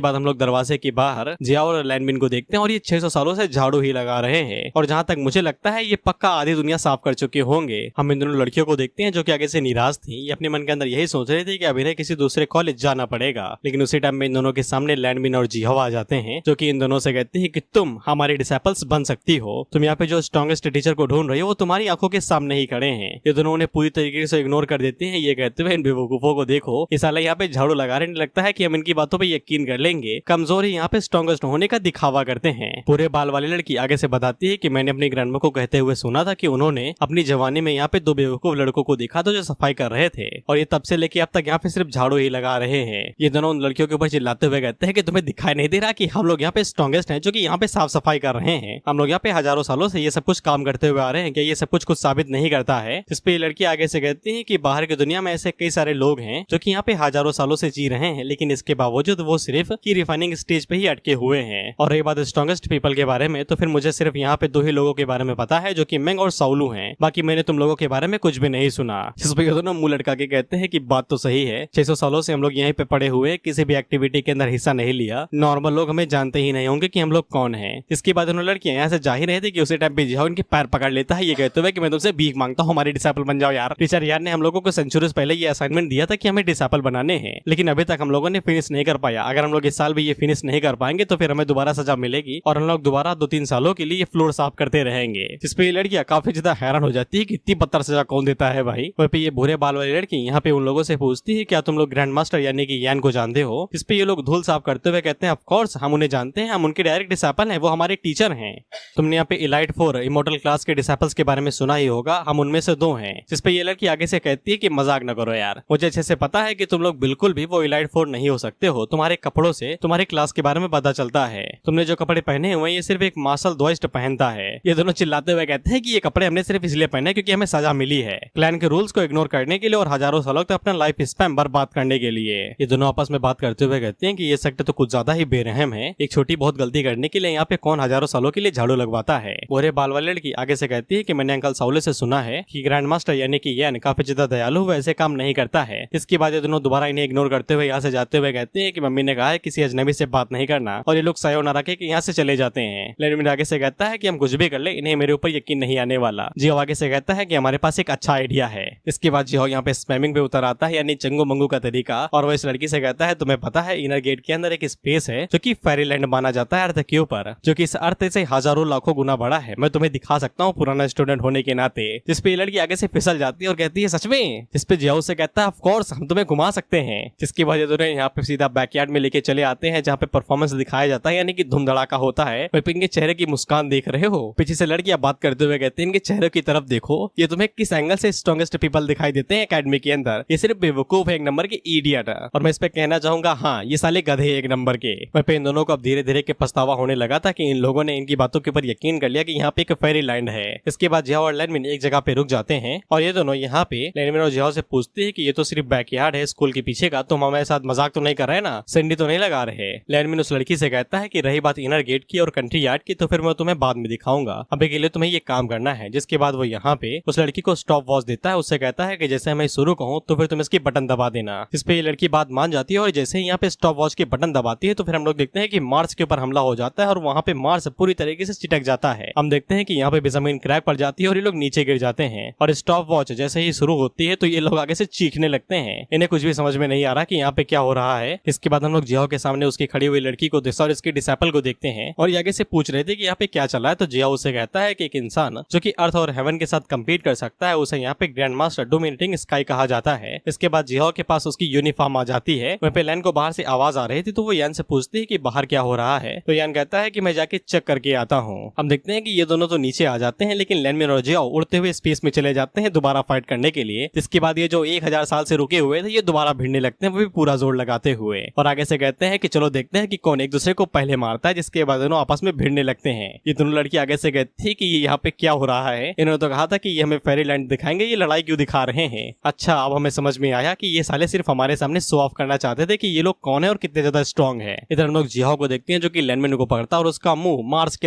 बाद हम लोग दरवाजे के बाहर जिया और लैनबिन को देखते हैं और ये 600 सालों से झाड़ू ही लगा रहे हैं और जहाँ तक मुझे लगता है ये पक्का आधी दुनिया साफ कर चुके होंगे। हम इन दोनों लड़कियों को देखते हैं जो आगे से निराश थी, ये अपने मन के अंदर यही सोच रही थी कि अब इन्हें किसी दूसरे कॉलेज जाना पड़ेगा। लेकिन उसी टाइम में इन दोनों के सामने लैनबिन और जिहो आ जाते हैं जो कि इन दोनों से कहते हैं कि तुम हमारे डिसेपल्स बन सकती हो, तुम यहाँ पे जो स्ट्रॉन्गेस्ट टीचर को ढूंढ रही हो वो तुम्हारी आंखों के सामने ही खड़े हैं। ये दोनों उन्हें पूरी तरीके से इग्नोर कर देते हैं, ये कहते हुए इन बेवकूफों को देखो, ये साला यहाँ पे झाड़ू लगा रहे, लगता है कि हम इनकी बातों पे यकीन कर लेंगे, कमजोर ही यहाँ पे स्ट्रॉन्गेस्ट होने का दिखावा करते हैं। पूरे बाल वाली लड़की आगे से बताती है कि मैंने अपनी ग्रैंडमा को कहते हुए सुना था कि उन्होंने अपनी जवानी में यहाँ पे 2 बेवकूफ लड़कों को देखा था जो सफाई कर रहे थे और ये तब से लेके अब तक यहाँ पे सिर्फ झाड़ू ही लगा रहे हैं। ये दोनों उन लड़कियों के ऊपर चिल्लाते हुए कहते हैं कि तुम्हें दिखाई नहीं दे रहा कि हम लोग यहाँ पे स्ट्रॉन्गेस्ट हैं जो कि यहाँ पे साफ सफाई कर रहे हैं, हम लोग यहाँ पे हजारों सालों से ये सब कुछ काम करते हुए आ रहे हैं, क्या ये सब कुछ साबित नहीं करता है? जिसपे ये लड़की आगे से कहती है कि बाहर की दुनिया में ऐसे कई सारे लोग हैं जो कि यहाँ पे हजारों सालों से जी रहे हैं, लेकिन इसके बावजूद वो सिर्फ की रिफाइनिंग स्टेज पे ही अटके हुए हैं। और ये बात स्ट्रॉन्गेस्ट पीपल के बारे में, तो फिर मुझे सिर्फ यहाँ पे 2 ही लोगों के बारे में पता है जो कि मेंग और साउलू हैं, बाकी मैंने तुम लोगों के बारे में कुछ कुछ भी नहीं सुना। जिस पे ये दोनों मुंह लटका के कहते हैं कि बात तो सही है, 600 सालों से हम लोग यहीं पे पड़े हुए, किसी भी एक्टिविटी के अंदर हिस्सा नहीं लिया, नॉर्मल लोग हमें जानते ही नहीं होंगे कि हम लोग कौन हैं। इसके बाद उन्होंने लड़कियां यहाँ से जा ही रहे थे कि उसी टाइम पे जियाओ इनके पैर पकड़ लेता है, ये कहते हुए कि मैं तुमसे भीख मांगता हूँ, हमारे डिसाइपल बन जाओ यार। टीचर यार ने हम लोगों को सेंचुरीज पहले ये असाइनमेंट दिया था कि हमें डिसाइपल बनाने हैं, लेकिन अभी तक हम लोगों ने फिनिश नहीं कर पाया। अगर हम लोग इस साल भी ये फिनिश नहीं कर पाएंगे तो फिर हमें दोबारा सजा मिलेगी और हम लोग दोबारा 2-3 सालों के लिए ये फ्लोर साफ करते रहेंगे। जिसपे ये लड़कियां काफी ज्यादा हैरान हो जाती है कि इतनी बदतर सजा कौन देता है भाई। वहीं पे ये भूरे बाल वाली लड़की यहाँ पे उन लोगों से पूछती है क्या तुम लोग ग्रैंड मास्टर यानी कि यान को जानते हो। इस पे ये लोग धूल साफ करते हुए कहते हैं ऑफ कोर्स हम उन्हें जानते हैं, हम उनके डायरेक्ट डिसाइपल हैं, वो हमारे टीचर हैं। तुमने यहाँ पे इलाइट 4 इमोर्टल क्लास के डिसाइपल्स के बारे में सुना ही होगा, हम उनमें से 2 हैं। जिस पे ये लड़की आगे से कहती है कि मजाक न करो यार, मुझे अच्छे से पता है कि तुम लोग बिल्कुल भी वो इलाइट 4 नहीं हो सकते हो, तुम्हारे कपड़ों से तुम्हारे क्लास के बारे में पता चलता है। तुमने जो कपड़े पहने हुए ये सिर्फ एक मार्शल द्वाइस्ट पहनता है। ये दोनों चिल्लाते हुए कहते हैं कि ये कपड़े हमने सिर्फ इसलिए पहने क्योंकि हमें सजा मिली है, क्लैन के रूल्स को इग्नोर करने के लिए और हजारों सालों तक अपना लाइफ स्पैन बर्बाद करने के लिए। ये दोनों आपस में बात करते हुए कहते हैं कि ये सेक्टर तो कुछ ज्यादा ही बेरहम है, एक छोटी बहुत गलती करने के लिए यहाँ पे कौन हजारों सालों के लिए झाड़ू लगवाता है। बोरे बाल वाली लड़की आगे से कहती है कि मैंने अंकल साउले से सुना है कि ग्रैंड मास्टर यानी कि यान काफी ज्यादा दयालु वो ऐसे काम नहीं करता है। इसके बाद ये दोनों दोबारा इन्हें इग्नोर करते हुए यहाँ से जाते हुए कहते हैं कि मम्मी ने कहा है किसी अजनबी से बात नहीं करना, और ये लोग सायोनारा के यहाँ से चले जाते हैं। लेकिन आगे से कहता है कि हम कुछ भी कर ले इन्हें मेरे ऊपर यकीन नहीं आने वाला। जियो आगे से कहता है कि हमारे पास एक अच्छा आइडिया है। इसके बाद जियो यहाँ पे स्पैमिंग पे उतर आता है, यानी चंगू मंगू का तरीका, और वो इस लड़की से कहता है तुम्हें पता है इनर गेट के अंदर एक स्पेस है जो कि फेरीलैंड माना जाता है अर्थ के ऊपर, जो कि इस अर्थ से हजारों लाखों गुना बड़ा है। मैं तुम्हें दिखा सकता हूँ पुराना स्टूडेंट होने के नाते। जिसपे ये लड़की आगे से फिसल जाती है और कहती है सच में। जिसपे जियो से कहता है ऑफ कोर्स हम तुम्हें घुमा सकते हैं। जिसकी वजह से यहाँ पे सीधा बैकयार्ड में लेके चले आते हैं जहाँ पे परफॉर्मेंस दिखाया जाता है, यानी कि धूम धड़ाका होता है। इनके चेहरे की मुस्कान देख रहे हो, पीछे से लड़कियां बात करते हुए कहते हैं इनके चेहरे की तरफ देखो, ये तुम्हें किस एंगल से स्ट्रॉन्गेस्ट पीपल दिखाई देते हैं एकेडमी के अंदर, ये सिर्फ बेवकूफ है एक नंबर के इडियट। और मैं इस पे कहना चाहूंगा हाँ ये साले गधे एक नंबर के। मैं पे इन दोनों को अब धीरे धीरे के पछतावा होने लगा था कि इन लोगों ने इनकी बातों के ऊपर यकीन कर लिया कि यहाँ पे एक फेरी लैंड है। इसके बाद जियाओ और लैनमिन एक जगह पे रुक जाते हैं और ये दोनों यहाँ पे लैनमिन और जियाओ से पूछते हैं कि ये तो सिर्फ बैकयार्ड है स्कूल के पीछे का, तुम हमारे साथ मजाक तो नहीं कर रहे ना, सेंडी तो नहीं लगा रहे। लैनमिन उस लड़की से कहता है कि रही बात इनर गेट की और कंट्री यार्ड की तो फिर मैं तुम्हें बाद में दिखाऊंगा, अभी के लिए तुम्हें ये काम करना है। जिसके बाद वो यहाँ पे उस लड़की को स्टॉप वॉच देता है, उससे कहता है कि जैसे मैं शुरू कहूँ तो फिर तुम इसकी बटन दबा देना। इस पे ये लड़की बात मान जाती है और जैसे ही यहाँ पे स्टॉप वॉच की बटन दबाती है तो फिर हम लोग देखते हैं कि मार्स के ऊपर हमला हो जाता है और वहाँ पे मार्स पूरी तरीके से चिटक जाता है। हम देखते हैं कि यहाँ पे भी जमीन क्रैक पड़ जाती है और ये लोग नीचे गिर जाते हैं। और स्टॉप वॉच जैसे ही शुरू होती है तो ये लोग आगे से चीखने लगते हैं, इन्हें कुछ भी समझ में नहीं आ रहा कि यहाँ पे क्या हो रहा है। इसके बाद हम लोग जियाओ के सामने उसकी खड़ी हुई लड़की को और इसके डिसाइपल को देखते हैं और ये आगे से पूछ रहे थे कि यहाँ पे क्या चला है। तो जियाओ उसे कहता है कि एक इंसान जो कि अर्थ और हेवन के साथ कम्पीट कर सकता है उसे यहाँ पे ग्रैंड मास्टर डोमिनेटिंग स्काई कहा जाता है। इसके बाद जियाओ के पास उसकी यूनिफॉर्म आ जाती है। वहीं पे लैन को बाहर से आवाज आ रही थी तो वो यान से पूछती है कि बाहर क्या हो रहा है। तो यान कहता है कि मैं जाके चेक करके आता हूँ। हम देखते हैं कि ये दोनों तो नीचे आ जाते हैं लेकिन लैनमिन और जियाओ उड़ते हुए स्पेस में चले जाते हैं दोबारा फाइट करने के लिए। जिसके बाद ये जो 1000 साल से रुके हुए थे ये दोबारा भिड़ने लगते हैं, वो भी पूरा जोर लगाते हुए, और आगे से कहते हैं कि चलो देखते हैं कि कौन एक दूसरे को पहले मारता है। जिसके बाद दोनों आपस में भिड़ने लगते हैं। ये दोनों लड़की आगे से कहती थी कि ये यहाँ पे क्या हो रहा है। इन्होंने तो कहा था कि ये हमें फेरीलैंड दिखाएंगे, ये लड़ाई क्यों दिखा रहे हैं। अच्छा अब हमें समझ में आया कि ये साले सिर्फ हमारे सामने शो ऑफ करना चाहते थे कि ये लोग कौन है और कितने ज्यादा स्ट्रॉन्ग है। इधर हम लोग जियाओ को देखते हैं जो कि लैनमिन को पकड़ता है और उसका मुंह मार्स के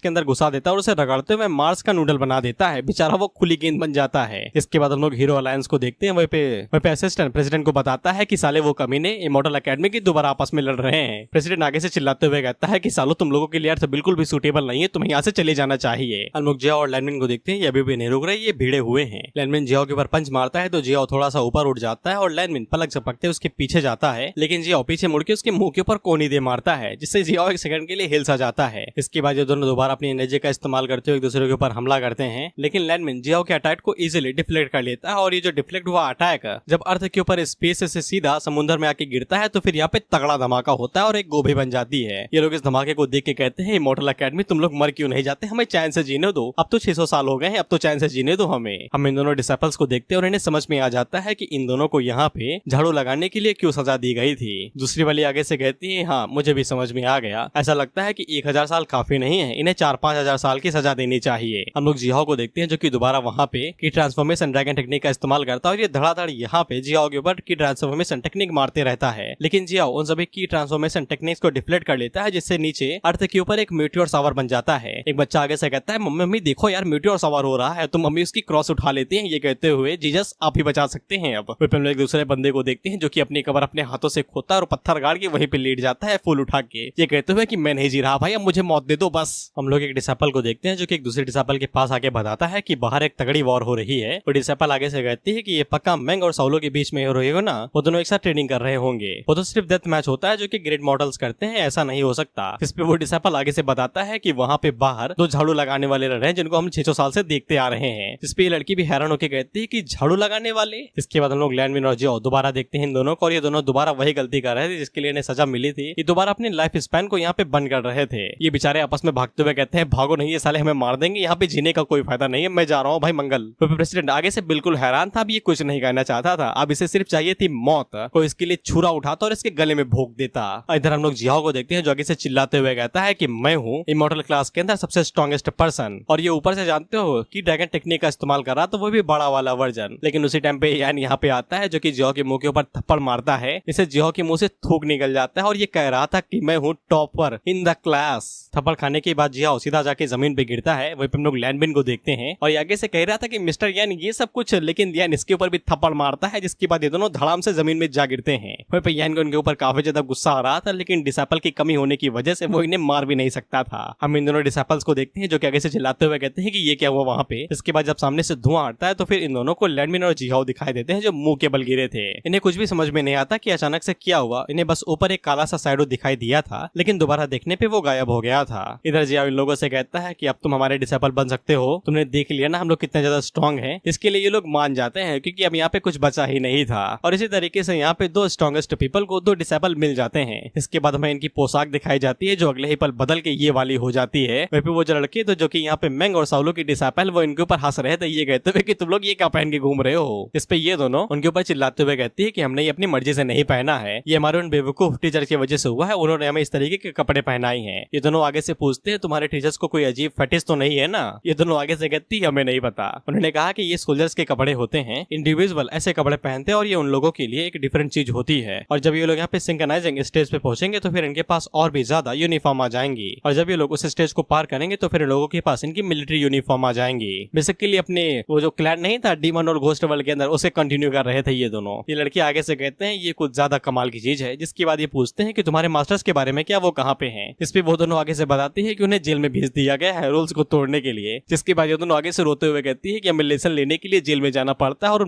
अंदर घुसा देता है और उसे रगड़ते हुए मार्स का नूडल बना देता है। बेचारा वो खुली गेंद बन जाता है। इसके बाद हम लोग हीरो अलायंस को देखते हैं। वहीं पे असिस्टेंट प्रेसिडेंट को बताता है कि साले वो कमीने इमॉर्टल एकेडमी की दोबारा आपस में लड़ रहे हैं। प्रेसिडेंट आगे से चिल्लाते हुए कहता है कि सालो तुम लोगों के लिए अर्थ बिल्कुल भी सूटेबल नहीं है, तुम्हें यहाँ से चले जाना चाहिए। हम लोग जियाओ और लैनमिन को देखते हैं, ये अभी भी नहीं रुक रहे, ये भिड़े हुए हैं। लैनमिन जियाओ के ऊपर पंच मारता है तो जियाओ थोड़ा सा ऊपर उठ जाता है और लैनमिन पलक झपकते उसके पीछे जाता है, लेकिन जियाओ पीछे मुड़ के उसके मुंह के ऊपर कोनी दे मारता है जिससे जियाओ एक सेकंड के लिए हिल सा जाता है। इसके बाद ये दोनों दोबारा अपनी एनर्जी का इस्तेमाल करते हुए एक दूसरे के ऊपर हमला करते हैं, लेकिन लैनमिन जियाओ के अटैक को इजीली डिफ्लेक्ट कर लेता है। और ये जो डिफ्लेक्ट हुआ अटैक जब अर्थ के ऊपर स्पेस से सीधा समुद्र में आके गिरता है तो फिर यहाँ पे तगड़ा धमाका होता है और एक गोभी बन जाती है। ये लोग इस धमाके को देख के कहते हैं इमॉर्टल एकेडमी तुम लोग मर क्यों नहीं जाते, हमें चैन से जीने दो, अब तो 600 साल हो गए हैं, अब तो चैन से जीने दो हमें। हम इन दोनों डिसाइपल्स को देखते हैं और इन्हें समझ में आ जाता है कि इन दोनों को यहाँ पे झाड़ू लगाने के लिए क्यों सजा दी गई थी। दूसरी वाली आगे से कहती है हाँ मुझे भी समझ में आ गया, ऐसा लगता है कि 1000 साल काफी नहीं है, इन्हें 4-5 हजार साल की सजा देनी चाहिए। हम लोग जियाओ को देखते हैं जो कि दोबारा वहाँ पे की ट्रांसफॉर्मेशन ड्रैगन टेक्निक का इस्तेमाल करता है और ये धड़ाधड़ यहाँ पे जियाओ के ऊपर की ट्रांसफॉर्मेशन टेक्निक मारते रहता है, लेकिन जियाओ उन सभी की ट्रांसफॉर्मेशन टेक्निक्स को डिफ्लेक्ट कर लेता है जिससे नीचे अर्थ के ऊपर एक म्यूटियोर सावर बन जाता है। एक बच्चा आगे से कहता है मम्मी देखो यार म्यूटियोर सावर हो रहा है, तो मम्मी उसकी क्रॉस उठा लेते हैं, ये कहते हुए जीसस आप ही बचा सकते हैं। अब वहीं पे हम लोग एक दूसरे बंदे को देखते हैं जो कि अपनी कबर अपने हाथों से खोदता है और पत्थर गाड़ के वहीं पे लेट जाता है फूल उठा के, ये कहते हुए कि मैं नहीं जी रहा भाई, अब मुझे मौत दे दो बस। हम लोग एक डिसाइपल को देखते हैं जो कि एक दूसरे डिसाइपल के पास आके बताता है कि बाहर एक तगड़ी वॉर हो रही है। और डिसाइपल आगे से कहती है कि ये पक्का मेंग और साउलो के बीच में हो रही हो ना, वो दोनों एक साथ ट्रेनिंग कर रहे होंगे। वो तो सिर्फ डेथ मैच होता है जो कि ग्रेट मॉडल्स करते हैं, ऐसा नहीं हो सकता। इस पे वो डिसाइपल आगे से बताता है कि वहाँ पे बाहर दो झाड़ू लगाने वाले रहे हैं जिनको हम 600 साल से देखते आ रहे हैं। इस पे ये लड़की भी हैरान होकर कहती है कि झाड़ू लगाने वाले। इसके बाद हम लोग लैंडमिन और जियो दोबारा देखते हैं इन दोनों को, और ये दोनों दोबारा वही गलती कर रहे थे जिसके लिए इन्हें सजा मिली थी। ये दोबारा अपनी लाइफ स्पैन को यहाँ पे बंद कर रहे थे। ये बेचारे आपस में भागते हुए कहते हैं भागो नहीं, ये साले हमें मार देंगे, यहाँ पे जीने का कोई फायदा नहीं है, मैं जा रहा हूँ भाई मंगल। प्रेसिडेंट आगे से बिल्कुल हैरान था, अब ये कुछ नहीं कहना चाहता था, अब इसे सिर्फ चाहिए थी मौत। कोई इसके लिए छुरा उठाता और इसके गले में भोंक देता। इधर हम लोग जियाओ को देखते हैं जो आगे से चिल्लाते हुए कहता है कि मैं हूँ इमॉर्टल क्लास के अंदर सबसे स्ट्रॉन्गेस्ट पर्सन, और ये ऊपर से जानते हो कि ड्रैगन टेक्निक का इस्तेमाल कर रहा, तो वो भी बड़ा वाला वर्जन। लेकिन उसी टाइम पे यान यहाँ पे आता है जो कि जियो के मुंह के ऊपर थप्पड़ मारता है, इसे जियो के मुंह से थूक निकल जाता है और ये कह रहा था कि मैं हूँ टॉपर इन द क्लास। थप्पड़ खाने के बाद जियो सीधा जाके जमीन पे गिरता है। वहीं पे हम लोग लैंडबिन को देखते हैं और ये आगे से कह रहा था कि मिस्टर यान ये सब कुछ, लेकिन यान इसके ऊपर भी थप्पड़ मारता है जिसके बाद ये दोनों धड़ाम से जमीन में जा गिरते हैं। वहीं पे यान को उनके ऊपर काफी ज्यादा गुस्सा आ रहा था, लेकिन डिसाइपल की कमी होने की वजह से वो इन्हें मार भी नहीं सकता था। हम इन दोनों डिसाइपल्स को देखते हैं जो कि आगे से चिल्लाते हुए कहते हैं कि ये क्या हुआ वहाँ पे। इसके बाद जब सामने से धुआं आता है तो फिर इन दोनों को लैंडमिन और जिहाओ दिखाई देते हैं जो मुंह के बल गिरे थे। इन्हें कुछ भी समझ में नहीं आता कि अचानक से क्या हुआ, इन्हें बस ऊपर एक काला सा शैडो दिखाई दिया था, लेकिन दोबारा देखने पे वो गायब हो गया था। इधर जिहाओ इन लोगों से कहता है कि अब तुम हमारे डिसाइपल बन सकते हो, तुमने देख लिया ना हम लोग कितने ज्यादा स्ट्रॉन्ग हैं। इसके लिए ये लोग मान जाते हैं क्योंकि अब यहाँ पे कुछ बचा ही नहीं था। और इसी तरीके से यहाँ पे दो स्ट्रॉन्गेस्ट पीपल को दो डिसाइपल मिल जाते हैं। इसके बाद हमें इनकी पोशाक दिखाई जाती है जो अगले ही पल बदल के ये वाली हो जाती है। वहीं पे वो जो लड़के तो जो कि यहाँ पे मेंग और साउलो की डिसाइपल वो इनके ऊपर हंस रहे थे, ये कहते हुए कि तुम लोग ये क्या पहन के घूम रहे हो। इस पे ये दोनों उनके ऊपर चिल्लाते हुए कहती है कि हमने ये अपनी मर्जी से नहीं पहना है, ये हमारे उन बेवकूफ टीचर की वजह से हुआ है, उन्होंने हमें इस तरीके के कपड़े पहनाए हैं। ये दोनों आगे से पूछते हैं तुम्हारे टीचर्स को कोई अजीब फटिश तो नहीं है ना। ये दोनों आगे से कहती है हमें नहीं पता। उन्होंने कहा कि ये सोल्जर्स के कपड़े होते हैं, इंडिविजुअल ऐसे कपड़े पहनते हैं और ये उन लोगों के लिए एक डिफरेंट चीज होती है। और जब ये लोग यहाँ पे सिंक्रोनाइजिंग स्टेज पे पहुंचेंगे तो फिर इनके पास और भी ज्यादा यूनिफॉर्म आ जाएंगी, और जब ये लोग उस स्टेज को पार करेंगे तो फिर इन लोगों के पास इनकी मिलिट्री यूनिफॉर्म आ जाएंगी। बेसिकली अपने वो जो क्लैन नहीं था डीमन और घोस्ट वर्ल्ड के अंदर, उसे कंटिन्यू कर रहे थे ये दोनों। ये लड़के आगे से कहते हैं ये कुछ ज्यादा कमाल की चीज है, जिसके बाद ये पूछते हैं कि तुम्हारे मास्टर्स के बारे में क्या, वो कहाँ पे हैं। इस पे वो दोनों आगे से बताती है कि उन्हें जेल में भेज दिया गया है रूल्स को तोड़ने के लिए, जिसके बाद ये दोनों आगे से रोते हुए कहती है कि हमें लेसन लेने के लिए जेल में जाना पड़ता है और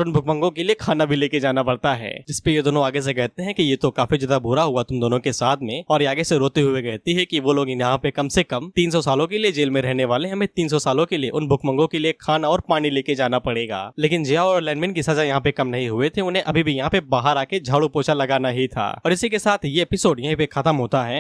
उन भुखमंगों के लिए खाना भी लेके जाना पड़ता है। जिसपे ये दोनों आगे से कहते हैं कि ये तो काफी ज्यादा बुरा हुआ तुम दोनों के साथ में, और आगे से रोते हुए कहती है कि वो लोग यहाँ पे कम से कम 300 सालों के लिए जेल में रहने वाले, हमें 300 सालों के लिए उन भुखमंगों के लिए खाना और पानी लेके जाना पड़ेगा। लेकिन जियाओ और लैंडमिन की सजा यहाँ पे कम नहीं हुए थे, उन्हें अभी भी यहाँ पे बाहर आके झाड़ू पोछा लगाना ही था। और इसी के साथ ये एपिसोड यहीं पे खत्म होता है।